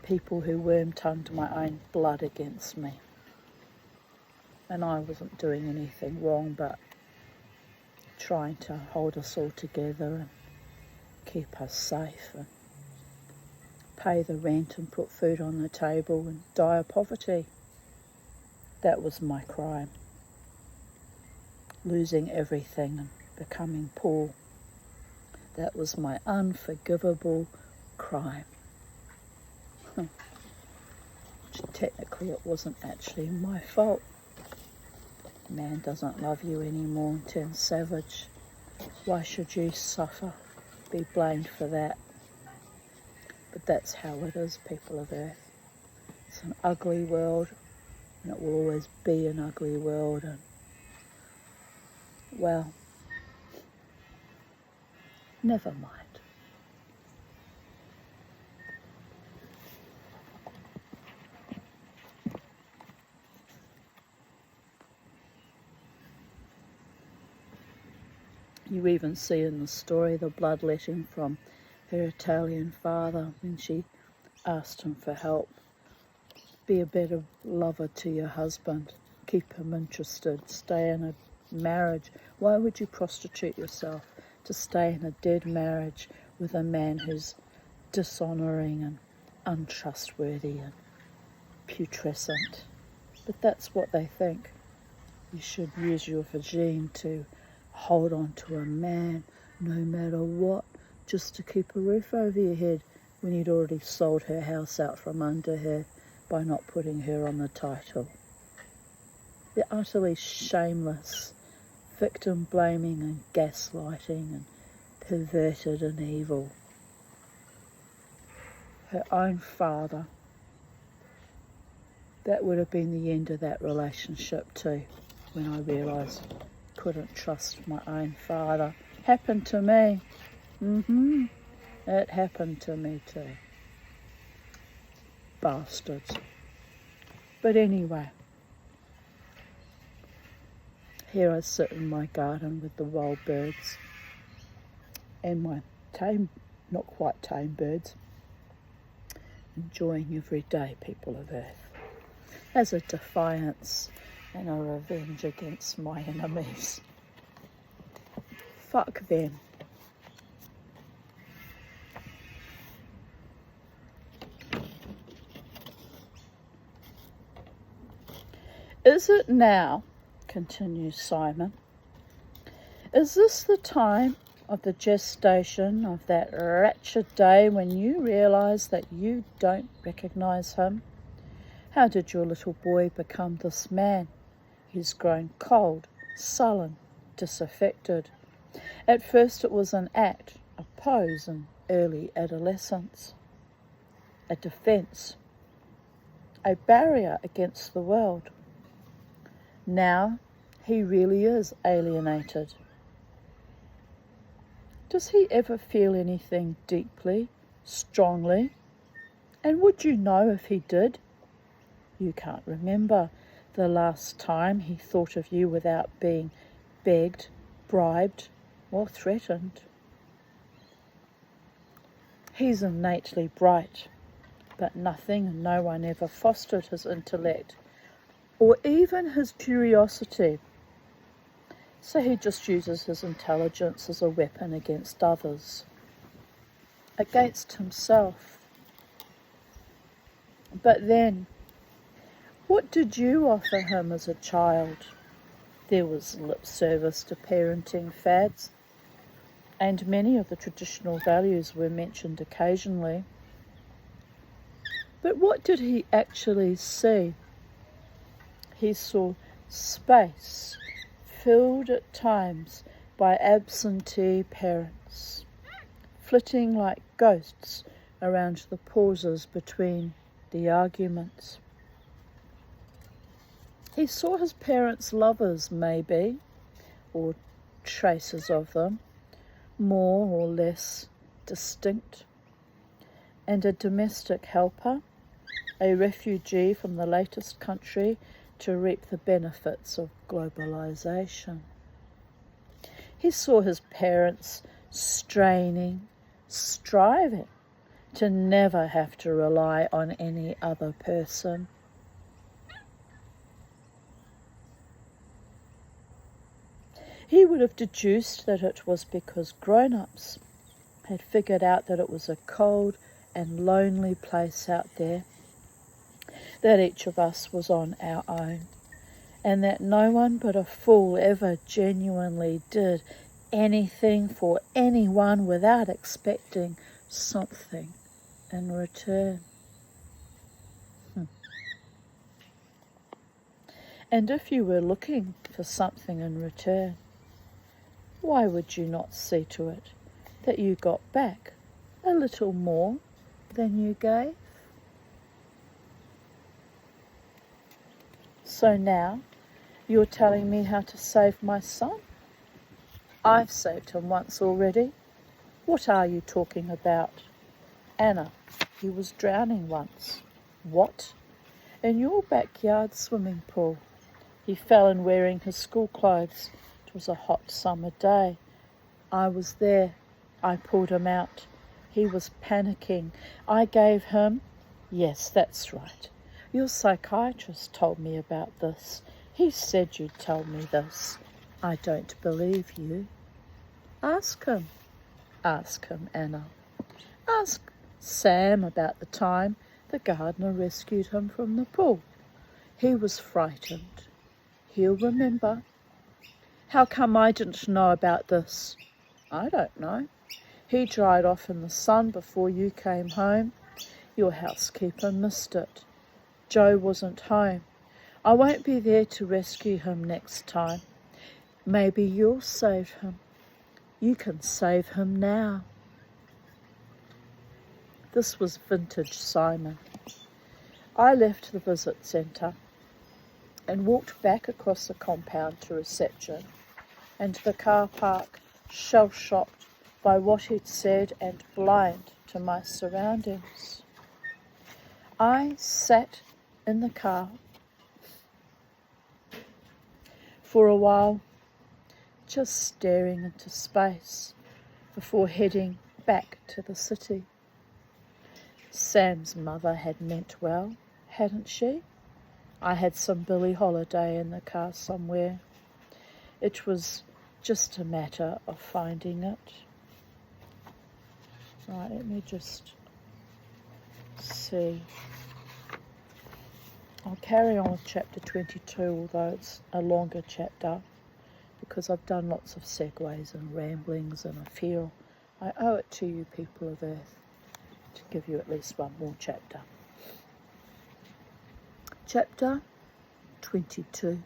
people who worm-tongued my own blood against me. And I wasn't doing anything wrong, but trying to hold us all together and keep us safe. pay the rent and put food on the table and die of poverty. That was my crime. Losing everything and becoming poor. That was my unforgivable crime. Technically, it wasn't actually my fault. Man doesn't love you anymore and turns savage. Why should you suffer, be blamed for that? But that's how it is, people of Earth. It's an ugly world, and it will always be an ugly world. And, well, never mind. You even see in the story the bloodletting from her Italian father when she asked him for help. Be a better lover to your husband. Keep him interested. Stay in a marriage. Why would you prostitute yourself to stay in a dead marriage with a man who's dishonouring and untrustworthy and putrescent? But that's what they think. You should use your vagine to hold on to a man no matter what, just to keep a roof over your head, when you'd already sold her house out from under her by not putting her on the title. They're utterly shameless, victim blaming and gaslighting and perverted and evil. Her own father, that would have been the end of that relationship too, when I realised couldn't trust my own father. Happened to me. It happened to me too. Bastards. But anyway, here I sit in my garden with the wild birds and my tame, not quite tame birds, enjoying every day, people of Earth, as a defiance and a revenge against my enemies. Fuck them. Is it now, continues Simon, is this the time of the gestation of that wretched day when you realise that you don't recognise him? How did your little boy become this man? He's grown cold, sullen, disaffected. At first it was an act, a pose in early adolescence, a defence, a barrier against the world. Now he really is alienated. Does he ever feel anything deeply, strongly? And would you know if he did? You can't remember the last time he thought of you without being begged, bribed, or threatened. He's innately bright, but nothing and no one ever fostered his intellect or even his curiosity. So he just uses his intelligence as a weapon against others, against himself. But then, what did you offer him as a child? There was lip service to parenting fads, and many of the traditional values were mentioned occasionally. But what did he actually see? He saw space filled at times by absentee parents, flitting like ghosts around the pauses between the arguments. He saw his parents' lovers, maybe, or traces of them, more or less distinct, and a domestic helper, a refugee from the latest country to reap the benefits of globalization. He saw his parents straining, striving to never have to rely on any other person. He would have deduced that it was because grown-ups had figured out that it was a cold and lonely place out there, that each of us was on our own, and that no one but a fool ever genuinely did anything for anyone without expecting something in return. And if you were looking for something in return, why would you not see to it that you got back a little more than you gave? So now you're telling me how to save my son? I've saved him once already. What are you talking about? Anna, he was drowning once. What? In your backyard swimming pool. He fell in wearing his school clothes. It was a hot summer day. I was there. I pulled him out. He was panicking. I gave him... Yes, that's right. Your psychiatrist told me about this. He said you'd tell me this. I don't believe you. Ask him. Ask him, Anna. Ask Sam about the time the gardener rescued him from the pool. He was frightened. He'll remember. How come I didn't know about this? I don't know. He dried off in the sun before you came home. Your housekeeper missed it. Joe wasn't home. I won't be there to rescue him next time. Maybe you'll save him. You can save him now. This was vintage Simon. I left the visit centre and walked back across the compound to reception and the car park, shell-shocked by what he'd said and blind to my surroundings. I sat in the car for a while, just staring into space before heading back to the city. Sam's mother had meant well, hadn't she? I had some Billie Holiday in the car somewhere. It was just a matter of finding it. Right, let me just see. I'll carry on with chapter 22, although it's a longer chapter, because I've done lots of segues and ramblings, and I feel I owe it to you, people of Earth, to give you at least one more chapter. Chapter 22.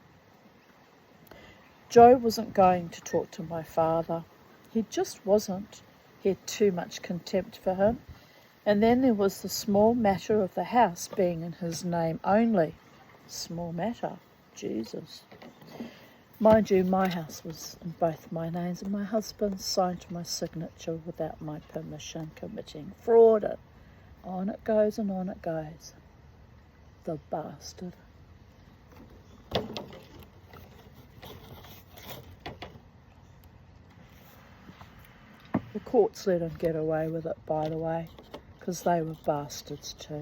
Joe wasn't going to talk to my father. He just wasn't. He had too much contempt for him. And then there was the small matter of the house being in his name only. Small matter. Jesus. Mind you, my house was in both my names, and my husband signed my signature without my permission, committing fraud. And on it goes and on it goes. The bastard. The courts let him get away with it, by the way, because they were bastards too.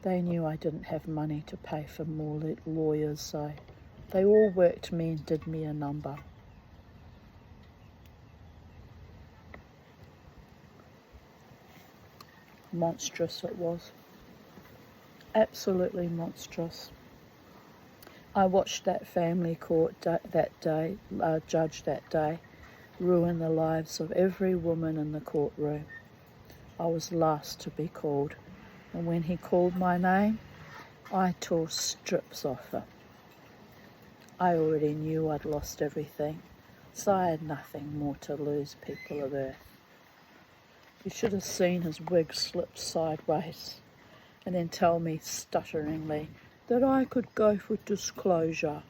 They knew I didn't have money to pay for more lawyers, so they all worked me and did me a number. Monstrous it was. Absolutely monstrous. I watched that family court judge that day, ruin the lives of every woman in the courtroom. I was last to be called, and when he called my name, I tore strips off him. I already knew I'd lost everything, so I had nothing more to lose, people of Earth. You should have seen his wig slip sideways, and then tell me stutteringly that I could go for disclosure,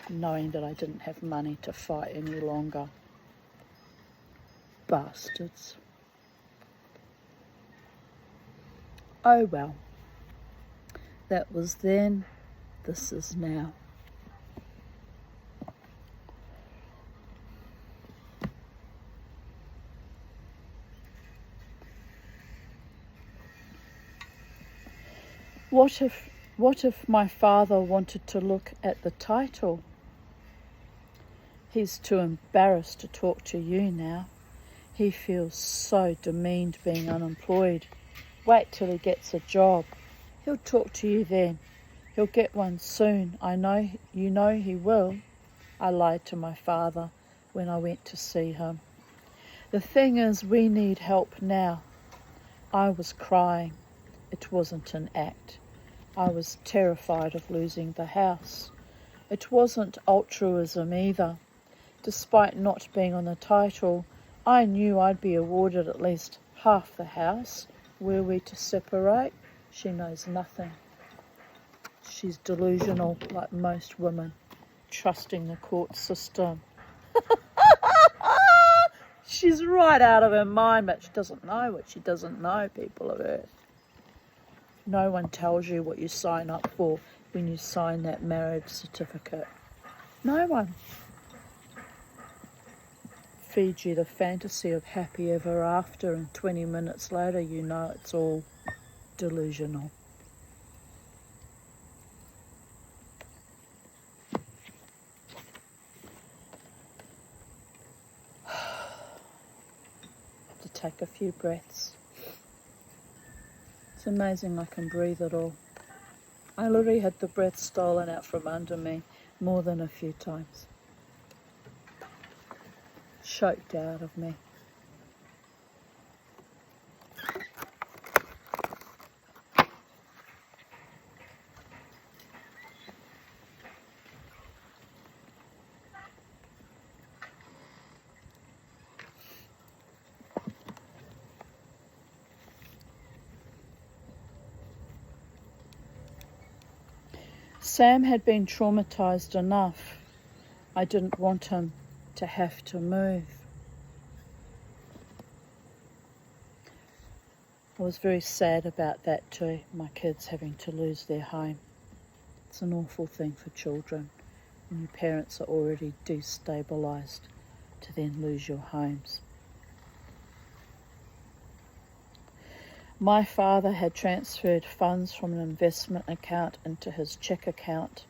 knowing that I didn't have money to fight any longer. Bastards. Oh well. That was then, this is now. What if my father wanted to look at the title? He's too embarrassed to talk to you now. He feels so demeaned being unemployed Wait till he gets a job. He'll talk to you then. He'll get one soon. I know he will. I lied to my father when I went to see him. The thing is, we need help now. I was crying. It wasn't an act. I was terrified of losing the house. It wasn't altruism either. Despite not being on the title, I knew I'd be awarded at least half the house. Were we to separate? She knows nothing. She's delusional, like most women, trusting the court system. She's right out of her mind, but she doesn't know what she doesn't know, people of Earth. No one tells you what you sign up for when you sign that marriage certificate. No one. Feeds you the fantasy of happy ever after, and 20 minutes later you know it's all delusional. To take a few breaths. It's amazing I can breathe at all. I literally had the breath stolen out from under me more than a few times. Choked out of me. Sam had been traumatized enough. I didn't want him to have to move. I was very sad about that too, my kids having to lose their home. It's an awful thing for children when your parents are already destabilised to then lose your homes. My father had transferred funds from an investment account into his cheque account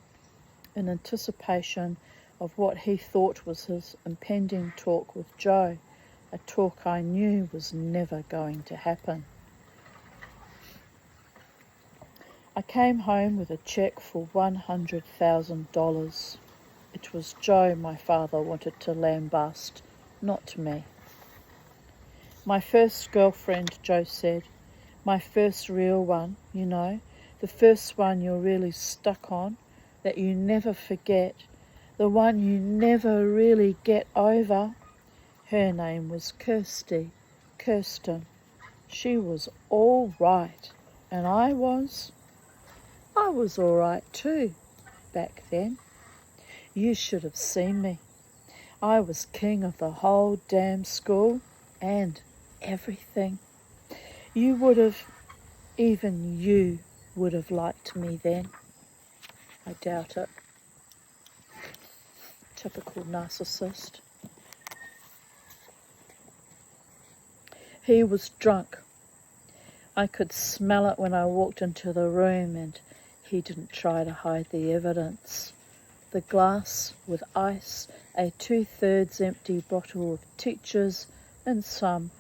in anticipation of what he thought was his impending talk with Joe, a talk I knew was never going to happen. I came home with a cheque for $100,000. It was Joe my father wanted to lambast, not me. My first girlfriend, Joe said, my first real one, you know, the first one you're really stuck on, that you never forget, the one you never really get over. Her name was Kirsten. She was all right, and I was all right too, back then. You should have seen me. I was king of the whole damn school and everything. Even you would have liked me then. I doubt it. Typical narcissist. He was drunk. I could smell it when I walked into the room, and he didn't try to hide the evidence. The glass with ice, a 2/3 empty bottle of Teachers, and some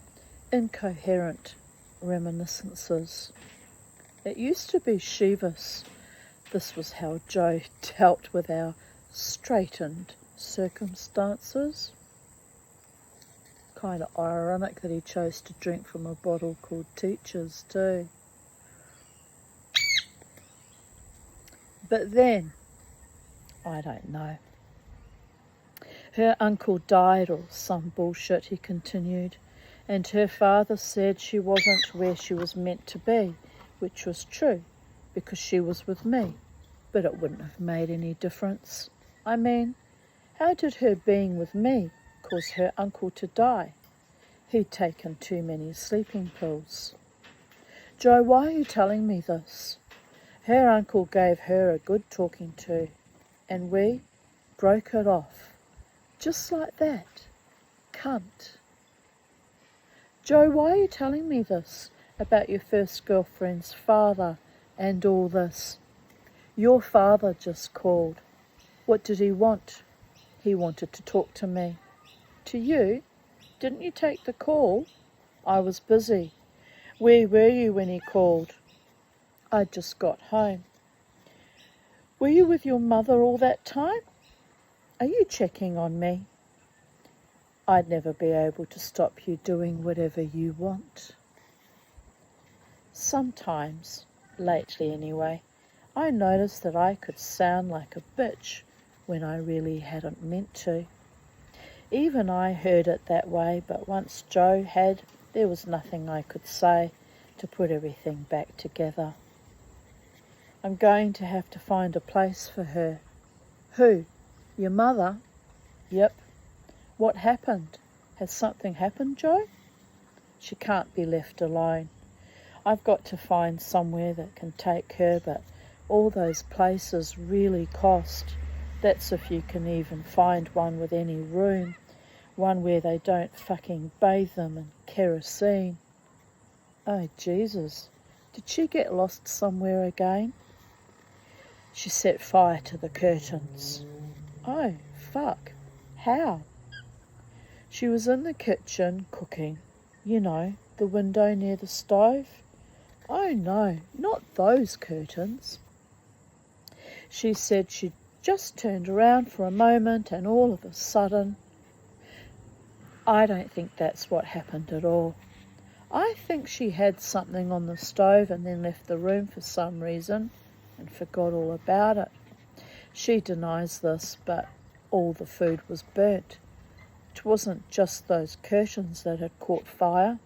incoherent reminiscences. It used to be Shivas. This was how Joe dealt with our straitened circumstances. Kind of ironic that he chose to drink from a bottle called Teachers too. But then, I don't know. Her uncle died or some bullshit, he continued, and her father said she wasn't where she was meant to be, which was true, because she was with me, but it wouldn't have made any difference. I mean, how did her being with me cause her uncle to die? He'd taken too many sleeping pills. Joe, why are you telling me this? Her uncle gave her a good talking to, and we broke it off. Just like that. Cunt. Joe, why are you telling me this about your first girlfriend's father and all this? Your father just called. What did he want? He wanted to talk to me. To you? Didn't you take the call? I was busy. Where were you when he called? I'd just got home. Were you with your mother all that time? Are you checking on me? I'd never be able to stop you doing whatever you want. Sometimes, lately anyway, I noticed that I could sound like a bitch when I really hadn't meant to. Even I heard it that way, but once Joe had, there was nothing I could say to put everything back together. I'm going to have to find a place for her. Who? Your mother? Yep. What happened? Has something happened, Joe? She can't be left alone. I've got to find somewhere that can take her, but all those places really cost. That's if you can even find one with any room, one where they don't fucking bathe them in kerosene. Oh, Jesus. Did she get lost somewhere again? She set fire to the curtains. Oh, fuck. How? She was in the kitchen cooking. You know, the window near the stove. Oh no, not those curtains. She said she'd just turned around for a moment and all of a sudden... I don't think that's what happened at all. I think she had something on the stove and then left the room for some reason and forgot all about it. She denies this, but all the food was burnt. It wasn't just those curtains that had caught fire.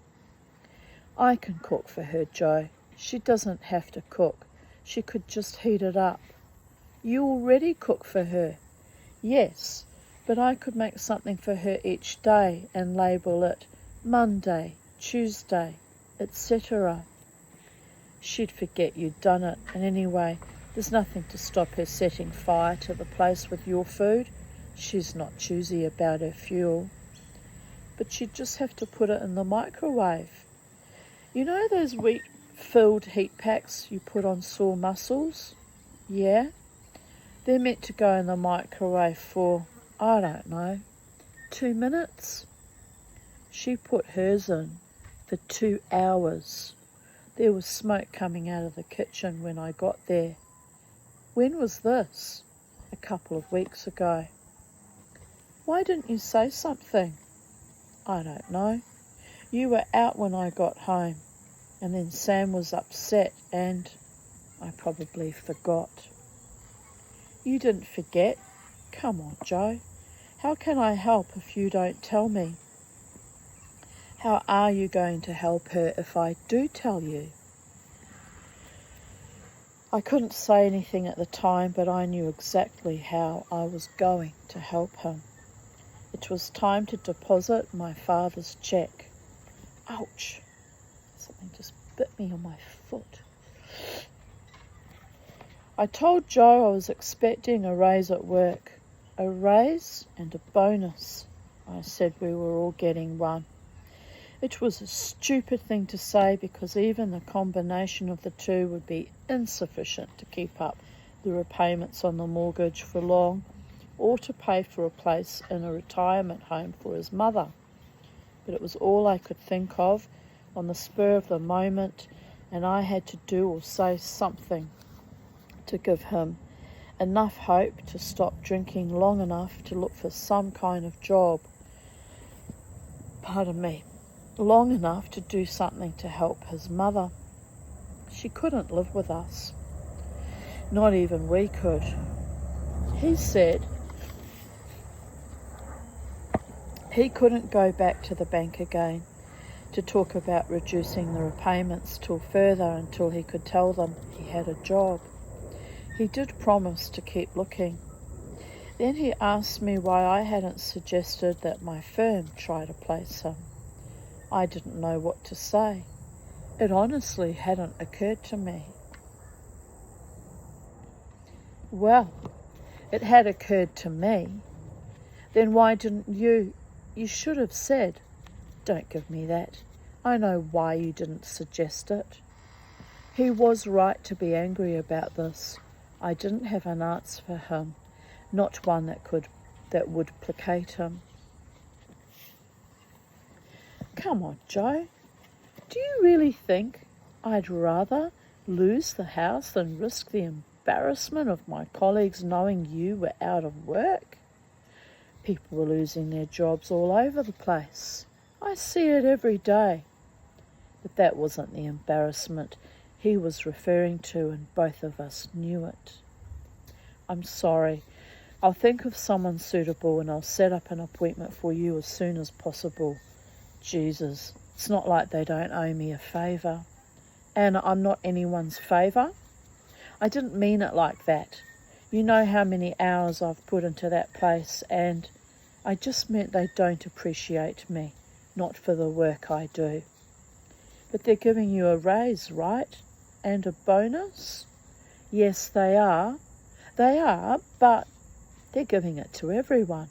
I can cook for her, Joe. She doesn't have to cook. She could just heat it up. You already cook for her. Yes, but I could make something for her each day and label it Monday, Tuesday, etc. She'd forget you'd done it, and anyway, there's nothing to stop her setting fire to the place with your food. She's not choosy about her fuel. But she'd just have to put it in the microwave. You know those wheat-filled heat packs you put on sore muscles? Yeah? They're meant to go in the microwave for, I don't know, 2 minutes. She put hers in for 2 hours. There was smoke coming out of the kitchen when I got there. When was this? A couple of weeks ago. Why didn't you say something? I don't know. You were out when I got home, and then Sam was upset and I probably forgot. You didn't forget? Come on, Joe. How can I help if you don't tell me? How are you going to help her if I do tell you? I couldn't say anything at the time, but I knew exactly how I was going to help him. It was time to deposit my father's cheque. Ouch! Something just bit me on my foot. I told Joe I was expecting a raise at work. A raise and a bonus. I said we were all getting one. It was a stupid thing to say because even the combination of the two would be insufficient to keep up the repayments on the mortgage for long or to pay for a place in a retirement home for his mother. But it was all I could think of on the spur of the moment, and I had to do or say something to give him enough hope to stop drinking long enough to look for some kind of job. Long enough to do something to help his mother. She couldn't live with us. Not even we could. He said he couldn't go back to the bank again to talk about reducing the repayments until he could tell them he had a job. He did promise to keep looking. Then he asked me why I hadn't suggested that my firm try to place him. I didn't know what to say. It honestly hadn't occurred to me. Well, it had occurred to me. Then why didn't you? You should have said. Don't give me that. I know why you didn't suggest it. He was right to be angry about this. I didn't have an answer for him, not one that would placate him. Come on, Joe. Do you really think I'd rather lose the house than risk the embarrassment of my colleagues knowing you were out of work? People were losing their jobs all over the place. I see it every day. But that wasn't the embarrassment he was referring to, and both of us knew it. I'm sorry. I'll think of someone suitable and I'll set up an appointment for you as soon as possible. Jesus, it's not like they don't owe me a favour. And I'm not anyone's favour. I didn't mean it like that. You know how many hours I've put into that place, and I just meant they don't appreciate me, not for the work I do. But they're giving you a raise, right? And a bonus? Yes, they are. They are, but they're giving it to everyone.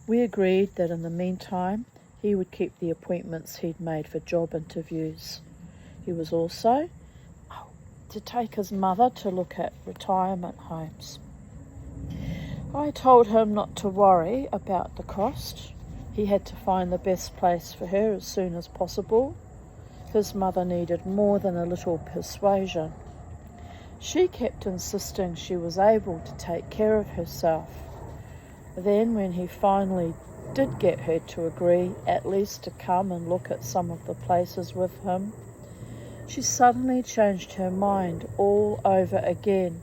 We agreed that in the meantime, he would keep the appointments he'd made for job interviews. He was also to take his mother to look at retirement homes. I told him not to worry about the cost. He had to find the best place for her as soon as possible. His mother needed more than a little persuasion. She kept insisting she was able to take care of herself. Then, when he finally did get her to agree, at least to come and look at some of the places with him, she suddenly changed her mind all over again,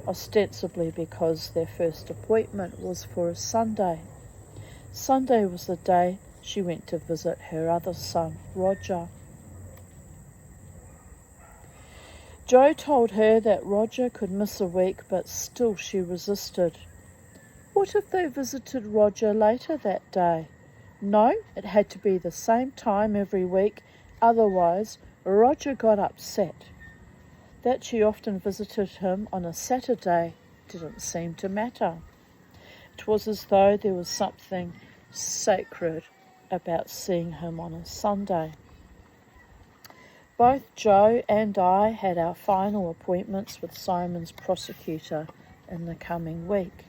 ostensibly because their first appointment was for a Sunday. Sunday was the day she went to visit her other son, Roger. Joe told her that Roger could miss a week, but still she resisted. What if they visited Roger later that day? No, it had to be the same time every week, otherwise Roger got upset. That she often visited him on a Saturday didn't seem to matter. It was as though there was something sacred about seeing him on a Sunday. Both Joe and I had our final appointments with Simon's prosecutor in the coming week.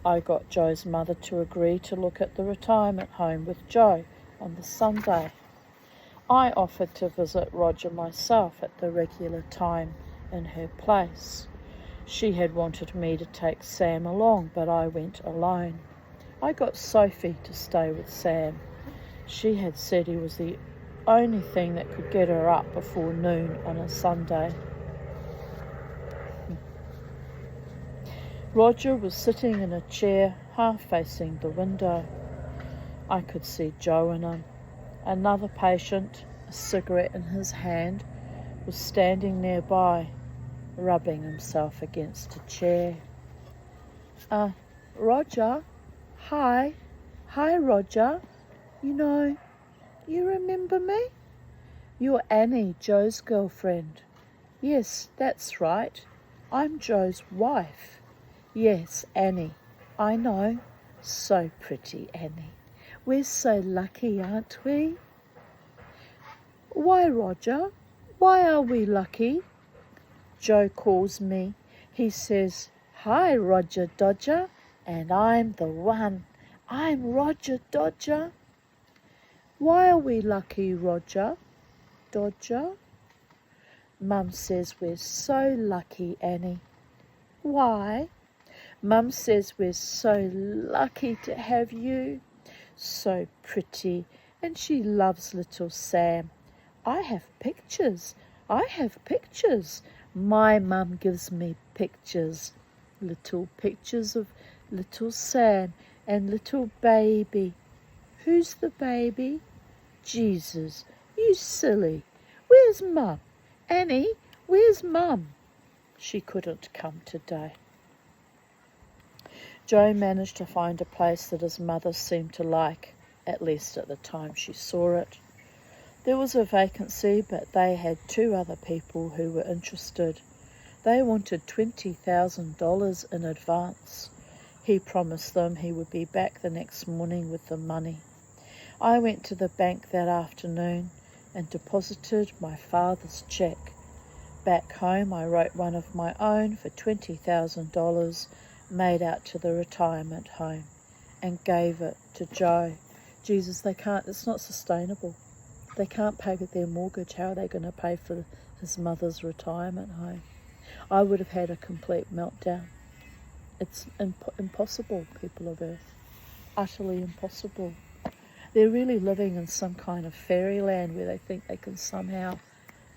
I got Joe's mother to agree to look at the retirement home with Joe on the Sunday. I offered to visit Roger myself at the regular time in her place. She had wanted me to take Sam along, but I went alone. I got Sophie to stay with Sam. She had said he was the only thing that could get her up before noon on a Sunday. Roger was sitting in a chair, half facing the window. I could see Joe in him. Another patient, a cigarette in his hand, was standing nearby, rubbing himself against a chair. Roger? Hi, Roger. You remember me? You're Annie, Joe's girlfriend. Yes, that's right. I'm Joe's wife. Yes, Annie. I know. So pretty, Annie. We're so lucky, aren't we? Why, Roger? Why are we lucky? Joe calls me. He says, "Hi, Roger Dodger," and I'm the one. I'm Roger Dodger. Why are we lucky, Roger Dodger? Mum says we're so lucky, Annie. Why? Mum says we're so lucky to have you. So pretty, and she loves little Sam. I have pictures. My mum gives me pictures. Little pictures of little Sam and little baby. Who's the baby? Jesus, you silly. Where's Mum? Annie, where's Mum? She couldn't come today. Joe managed to find a place that his mother seemed to like, at least at the time she saw it. There was a vacancy, but they had 2 other people who were interested. They wanted $20,000 in advance. He promised them he would be back the next morning with the money. I went to the bank that afternoon and deposited my father's cheque. Back home I wrote one of my own for $20,000 made out to the retirement home and gave it to Joe. Jesus, it's not sustainable. they can't pay their mortgage, how are they going to pay for his mother's retirement home? I would have had a complete meltdown. It's impossible, people of Earth. Utterly impossible. They're really living in some kind of fairyland where they think they can somehow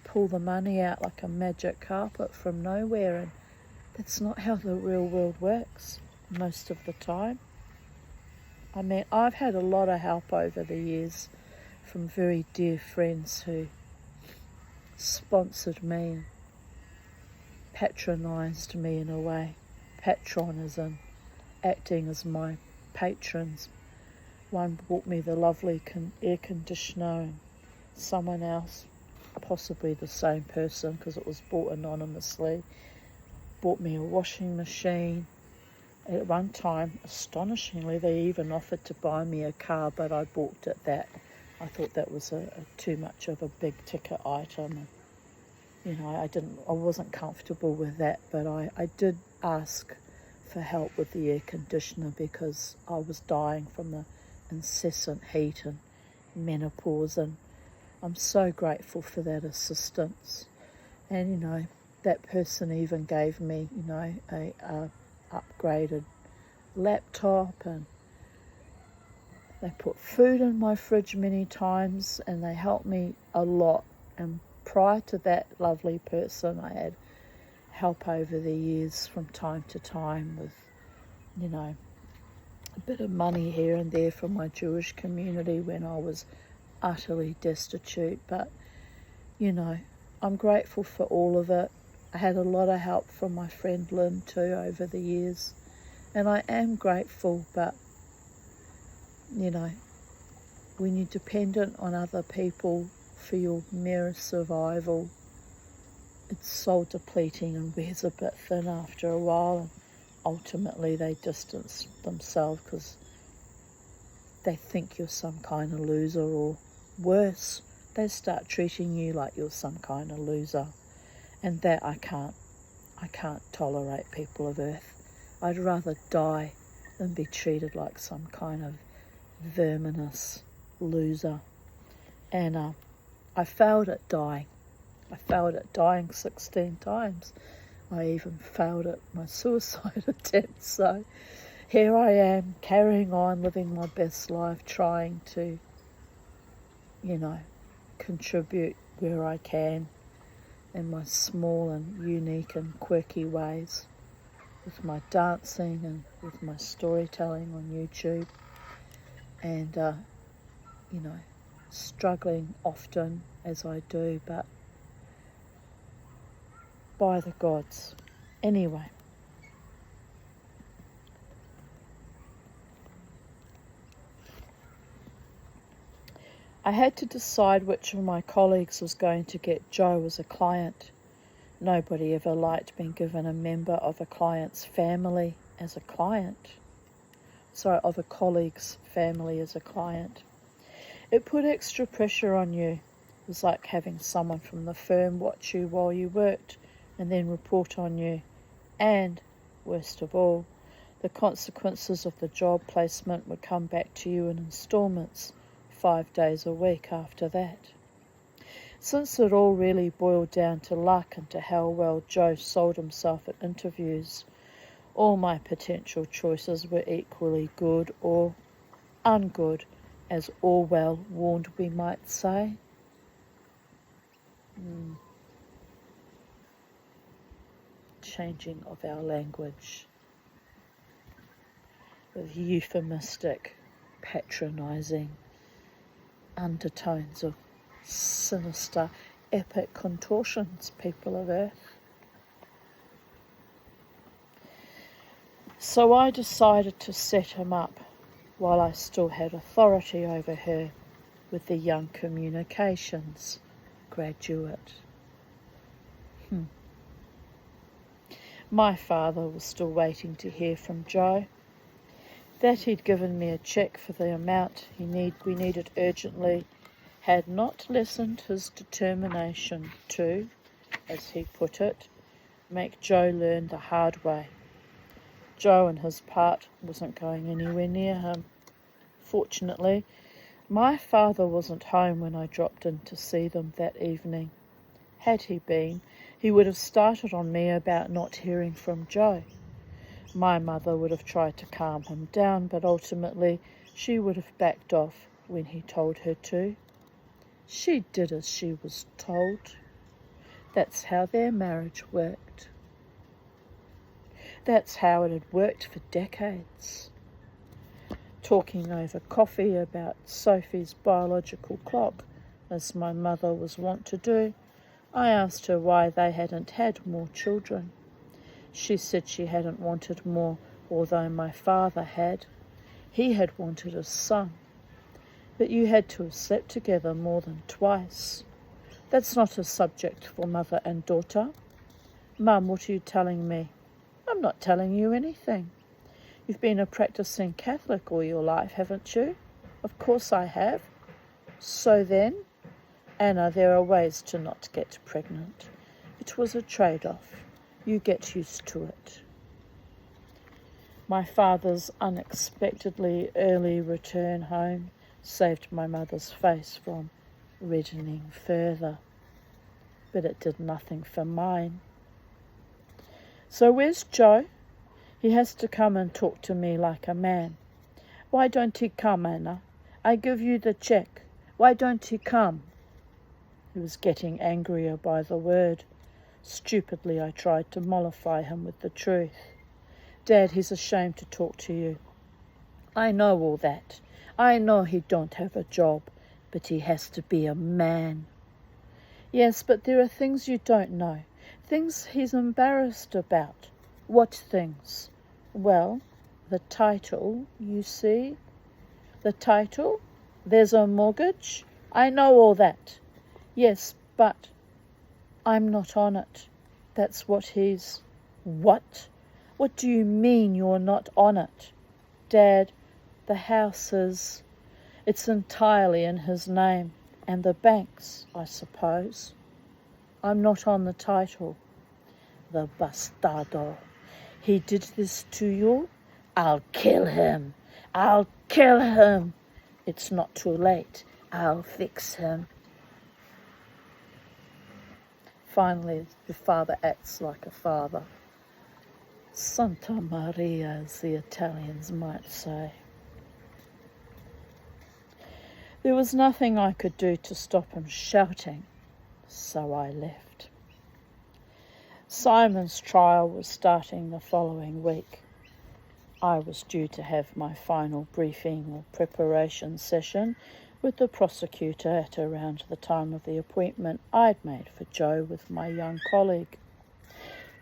pull the money out like a magic carpet from nowhere, and that's not how the real world works most of the time. I mean, I've had a lot of help over the years from very dear friends who sponsored me and patronised me in a way. Patron as in acting as my patrons. One bought me the lovely air conditioner, and someone else, possibly the same person because it was bought anonymously, bought me a washing machine. At one time, astonishingly, they even offered to buy me a car, but I balked at that. I thought that was too much of a big ticket item. And, I wasn't comfortable with that, but I did ask for help with the air conditioner because I was dying from the incessant heat and menopause, and I'm so grateful for that assistance. And that person even gave me a upgraded laptop, and they put food in my fridge many times, and they helped me a lot. And prior to that lovely person, I had help over the years from time to time with a bit of money here and there from my Jewish community when I was utterly destitute. But I'm grateful for all of it. I had a lot of help from my friend Lynn too over the years, and I am grateful. But when you're dependent on other people for your mere survival, it's soul depleting and wears a bit thin after a while, and ultimately they distance themselves because they think you're some kind of loser, or worse, they start treating you like you're some kind of loser. And that I can't tolerate, people of Earth. I'd rather die than be treated like some kind of verminous loser. And I failed at dying. I failed at dying 16 times. I even failed at my suicide attempt. So here I am, carrying on, living my best life, trying to, contribute where I can in my small and unique and quirky ways, with my dancing and with my storytelling on YouTube, and struggling often as I do, but by the gods. Anyway, I had to decide which of my colleagues was going to get Joe as a client. Nobody ever liked being given a member of a client's family as a client. Of a colleague's family as a client. It put extra pressure on you. It was like having someone from the firm watch you while you worked and then report on you. And, worst of all, the consequences of the job placement would come back to you in installments 5 days a week after that. Since it all really boiled down to luck and to how well Joe sold himself at interviews, all my potential choices were equally good or ungood, as Orwell warned we might say. Changing of our language with euphemistic, patronising undertones of sinister, epic contortions, people of Earth. So I decided to set him up while I still had authority over her with the young communications graduate. My father was still waiting to hear from Joe. That he'd given me a cheque for the amount we needed urgently had not lessened his determination to, as he put it, make Joe learn the hard way. Joe and his part wasn't going anywhere near him. Fortunately, My father wasn't home when I dropped in to see them that evening. Had he been, he would have started on me about not hearing from Joe. My mother would have tried to calm him down, but ultimately she would have backed off when he told her to. She did as she was told. That's how their marriage worked. That's how it had worked for decades. Talking over coffee about Sophie's biological clock, as my mother was wont to do, I asked her why they hadn't had more children. She said she hadn't wanted more, although my father had. He had wanted a son. But you had to have slept together more than twice. That's not a subject for mother and daughter. Mum, what are you telling me? I'm not telling you anything. You've been a practicing Catholic all your life, haven't you? Of course I have. So then, Anna, there are ways to not get pregnant. It was a trade-off. You get used to it. My father's unexpectedly early return home saved my mother's face from reddening further, but it did nothing for mine. So where's Joe? He has to come and talk to me like a man. Why don't he come, Anna? I give you the cheque. Why don't he come? He was getting angrier by the word. Stupidly, I tried to mollify him with the truth. Dad, he's ashamed to talk to you. I know all that. I know he don't have a job, but he has to be a man. Yes, but there are things you don't know. Things he's embarrassed about. What things? Well, the title, you see. The title? There's a mortgage? I know all that. Yes, but I'm not on it. That's what he's... What? What do you mean you're not on it? Dad, the house is... It's entirely in his name. And the banks, I suppose. I'm not on the title. The bastardo. He did this to you? I'll kill him. I'll kill him. It's not too late. I'll fix him. Finally, your father acts like a father. Santa Maria, as the Italians might say. There was nothing I could do to stop him shouting, so I left. Simon's trial was starting the following week. I was due to have my final briefing or preparation session with the prosecutor at around the time of the appointment I'd made for Joe with my young colleague.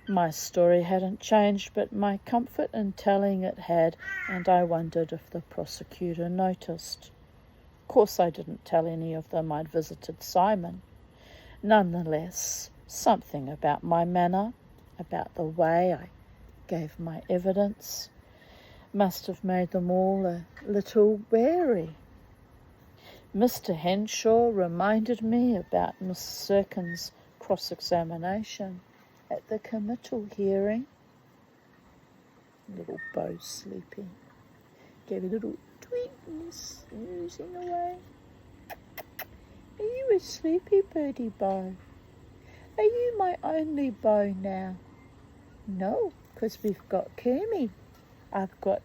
My story hadn't changed, but my comfort in telling it had, and I wondered if the prosecutor noticed. Of course I didn't tell any of them I'd visited Simon. Nonetheless, something about my manner, about the way I gave my evidence, must have made them all a little wary. Mr. Henshaw reminded me about Miss Sirkin's cross-examination at the committal hearing. Little Bo sleeping. Gave a little tweet and snoozing away. Are you a sleepy birdie, Bo? Are you my only Bo now? No, because we've got Kermie. I've got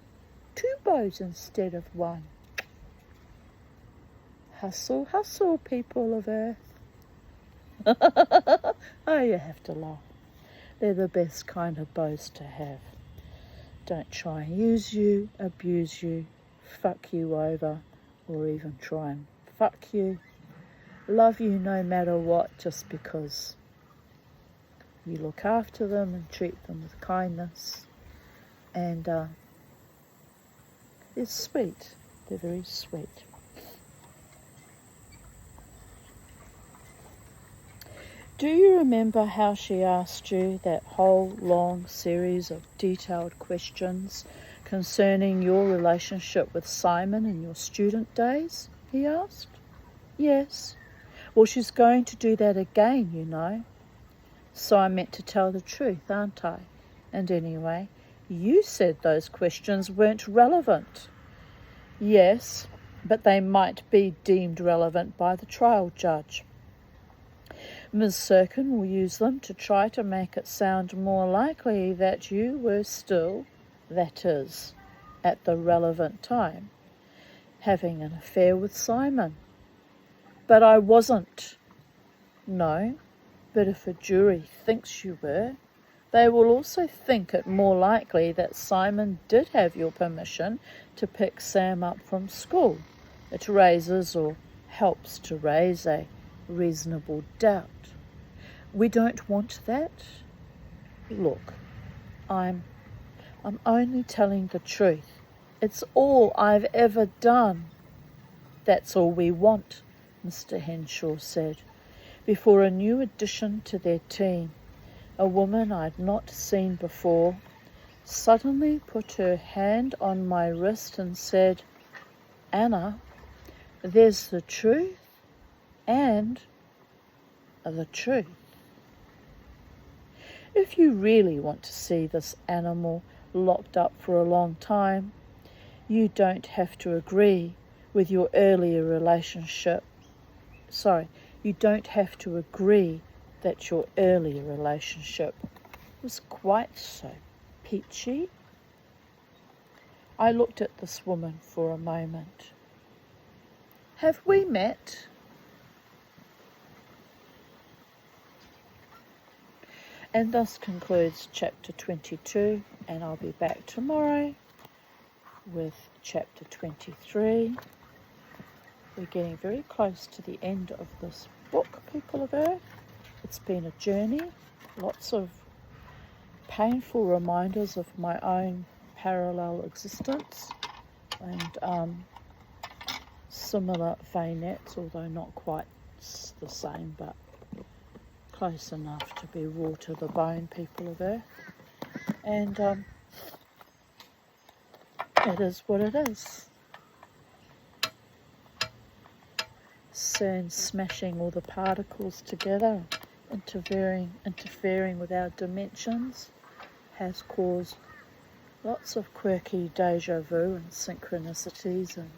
2 bows instead of 1. Hustle, hustle, people of Earth. Oh, you have to laugh. They're the best kind of bows to have. Don't try and use you, abuse you, fuck you over, or even try and fuck you. Love you no matter what, just because you look after them and treat them with kindness. And it's sweet. They're very sweet. Do you remember how she asked you that whole long series of detailed questions concerning your relationship with Simon in your student days? He asked. Yes. Well, she's going to do that again, you know. So I meant to tell the truth, aren't I? And anyway, you said those questions weren't relevant. Yes, but they might be deemed relevant by the trial judge. Ms. Sirkin will use them to try to make it sound more likely that you were still, that is, at the relevant time, having an affair with Simon. But I wasn't. No, but if a jury thinks you were, they will also think it more likely that Simon did have your permission to pick Sam up from school. It raises or helps to raise a reasonable doubt. We don't want that. Look, I'm only telling the truth. It's all I've ever done. That's all we want, Mr. Henshaw said, before a new addition to their team, a woman I'd not seen before, suddenly put her hand on my wrist and said, Anna, there's the truth and the truth. If you really want to see this animal locked up for a long time, you don't have to agree with your earlier relationship. You don't have to agree that your earlier relationship was quite so peachy. I looked at this woman for a moment. Have we met? And thus concludes chapter 22, and I'll be back tomorrow with chapter 23. We're getting very close to the end of this book, people of Earth. It's been a journey, lots of painful reminders of my own parallel existence, and similar vignettes, although not quite the same, but close enough to be raw to the bone, people of Earth. And it is what it is. CERN smashing all the particles together, interfering with our dimensions, has caused lots of quirky deja vu and synchronicities, and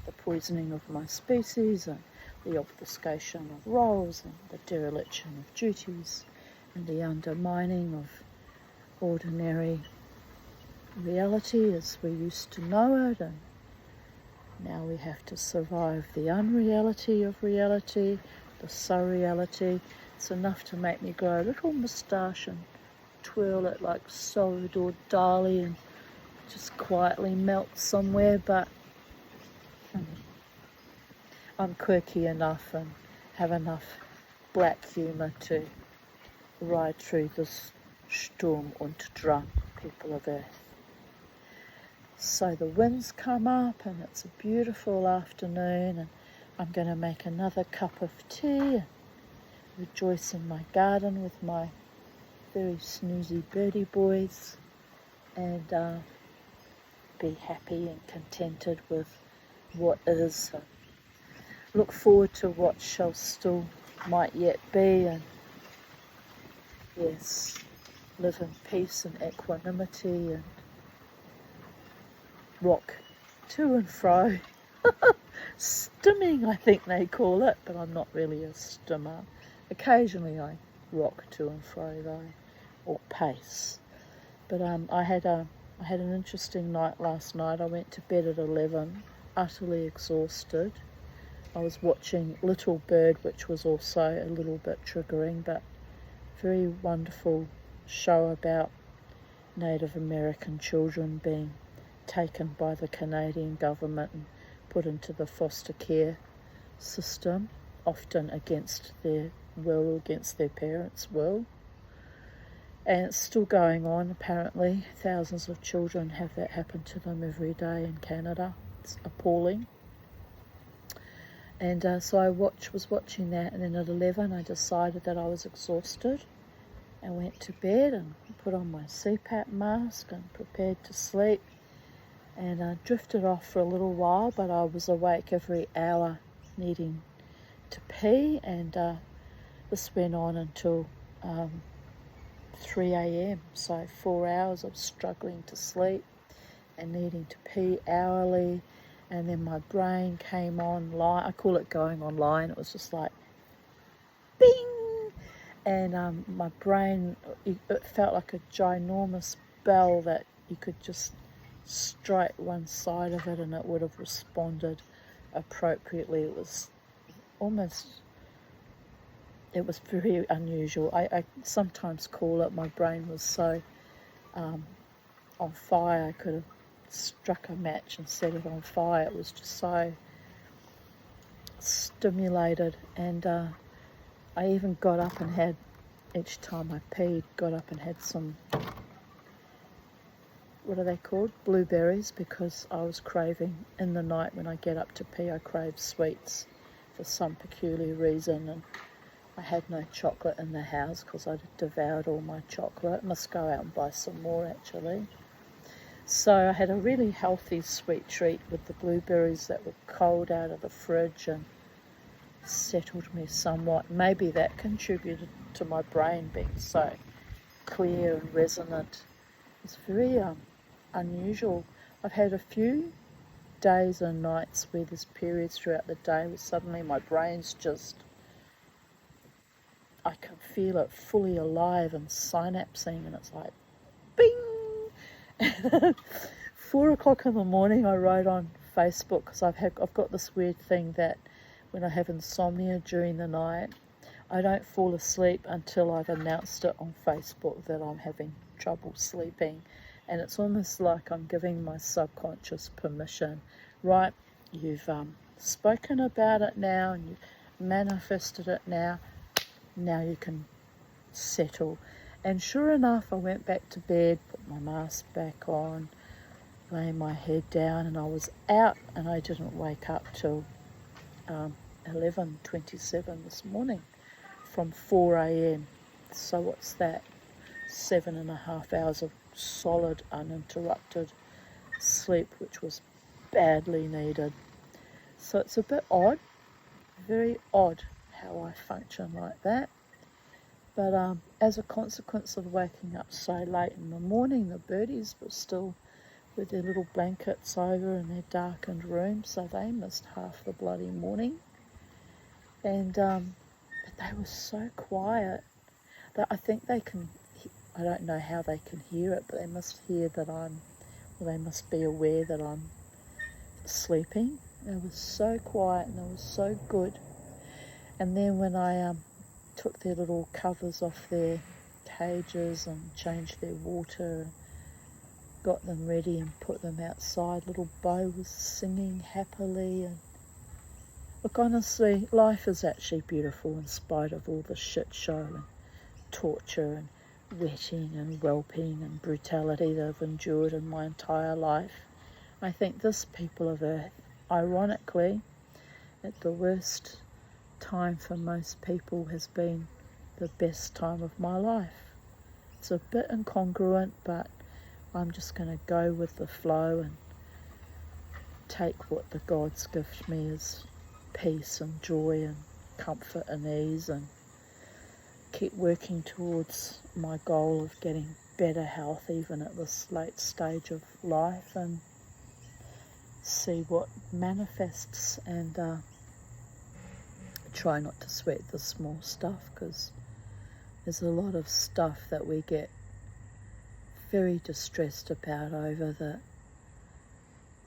the poisoning of my species, and the obfuscation of roles, and the dereliction of duties, and the undermining of ordinary reality as we used to know it, and now we have to survive the unreality of reality, the surreality. It's enough to make me grow a little moustache and twirl it like Salvador Dali and just quietly melt somewhere, but I'm quirky enough and have enough black humour to ride through this Sturm und Drang, people of Earth. So the winds come up and it's a beautiful afternoon, and I'm going to make another cup of tea and rejoice in my garden with my very snoozy birdie boys, and be happy and contented with what is. Look forward to what shall still might yet be, and yes, live in peace and equanimity and rock to and fro. Stimming, I think they call it, but I'm not really a stimmer. Occasionally I rock to and fro though, or pace. But I had an interesting night last night. I went to bed at 11, utterly exhausted. I was watching Little Bird, which was also a little bit triggering, but very wonderful show about Native American children being taken by the Canadian government and put into the foster care system, often against their will, against their parents' will. And it's still going on, apparently. Thousands of children have that happen to them every day in Canada. It's appalling. And so I was watching that, and then at 11 I decided that I was exhausted and went to bed and put on my CPAP mask and prepared to sleep. And I drifted off for a little while, but I was awake every hour needing to pee, and this went on until 3 a.m, so 4 hours of struggling to sleep and needing to pee hourly, and then my brain came online. I call it going online. It was just like bing, and my brain, it felt like a ginormous bell that you could just strike one side of it and it would have responded appropriately. It was almost, it was very unusual. I sometimes call it, my brain was so on fire, I could have struck a match and set it on fire. It was just so stimulated, and I even got up and had, each time I peed, got up and had some, what are they called? Blueberries, because I was craving, in the night when I get up to pee, I crave sweets for some peculiar reason, and I had no chocolate in the house because I'd devoured all my chocolate. Must go out and buy some more actually. So I had a really healthy sweet treat with the blueberries that were cold out of the fridge and settled me somewhat. Maybe that contributed to my brain being so clear and resonant. It's very unusual. I've had a few days and nights where there's periods throughout the day where suddenly my brain's just, I can feel it fully alive and synapsing, and it's like bing. 4 o'clock in the morning I wrote on Facebook, because I've got this weird thing that when I have insomnia during the night, I don't fall asleep until I've announced it on Facebook that I'm having trouble sleeping. And it's almost like I'm giving my subconscious permission. Right, you've spoken about it now and you've manifested it now. Now you can settle. And sure enough, I went back to bed, put my mask back on, lay my head down, and I was out, and I didn't wake up till 11:27 this morning from 4 a.m. So what's that? 7.5 hours of solid, uninterrupted sleep, which was badly needed. So it's a bit odd, very odd how I function like that. But as a consequence of waking up so late in the morning, the birdies were still with their little blankets over in their darkened room, so they missed half the bloody morning. And but they were so quiet that I think they can, I don't know how they can hear it, but they must hear that they must be aware that I'm sleeping. They were so quiet and they were so good. And then when I took their little covers off their cages and changed their water, got them ready and put them outside, little Bo was singing happily. And look, honestly, life is actually beautiful in spite of all the shit show and torture and wetting and whelping and brutality that I've endured in my entire life. I think this people of Earth, ironically, at the worst time for most people, has been the best time of my life. It's a bit incongruent, but I'm just going to go with the flow and take what the gods gift me as peace and joy and comfort and ease, and keep working towards my goal of getting better health even at this late stage of life, and see what manifests, and try not to sweat the small stuff, because there's a lot of stuff that we get very distressed about over that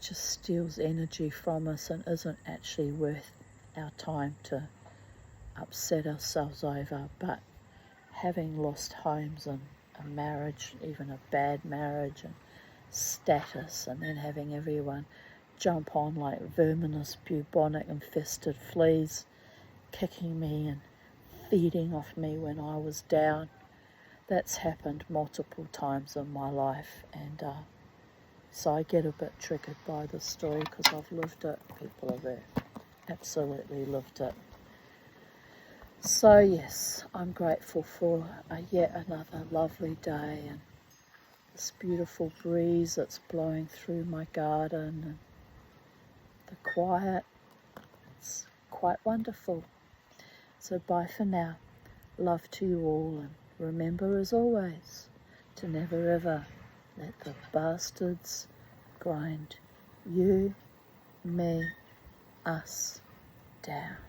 just steals energy from us and isn't actually worth our time to upset ourselves over. But having lost homes and a marriage, even a bad marriage, and status, and then having everyone jump on like verminous bubonic infested fleas, kicking me and feeding off me when I was down. That's happened multiple times in my life, and so I get a bit triggered by this story because I've lived it, people of Earth, absolutely lived it. So yes, I'm grateful for yet another lovely day, and this beautiful breeze that's blowing through my garden, and the quiet. It's quite wonderful. So bye for now. Love to you all, and remember as always to never ever let the bastards grind you, me, us, down.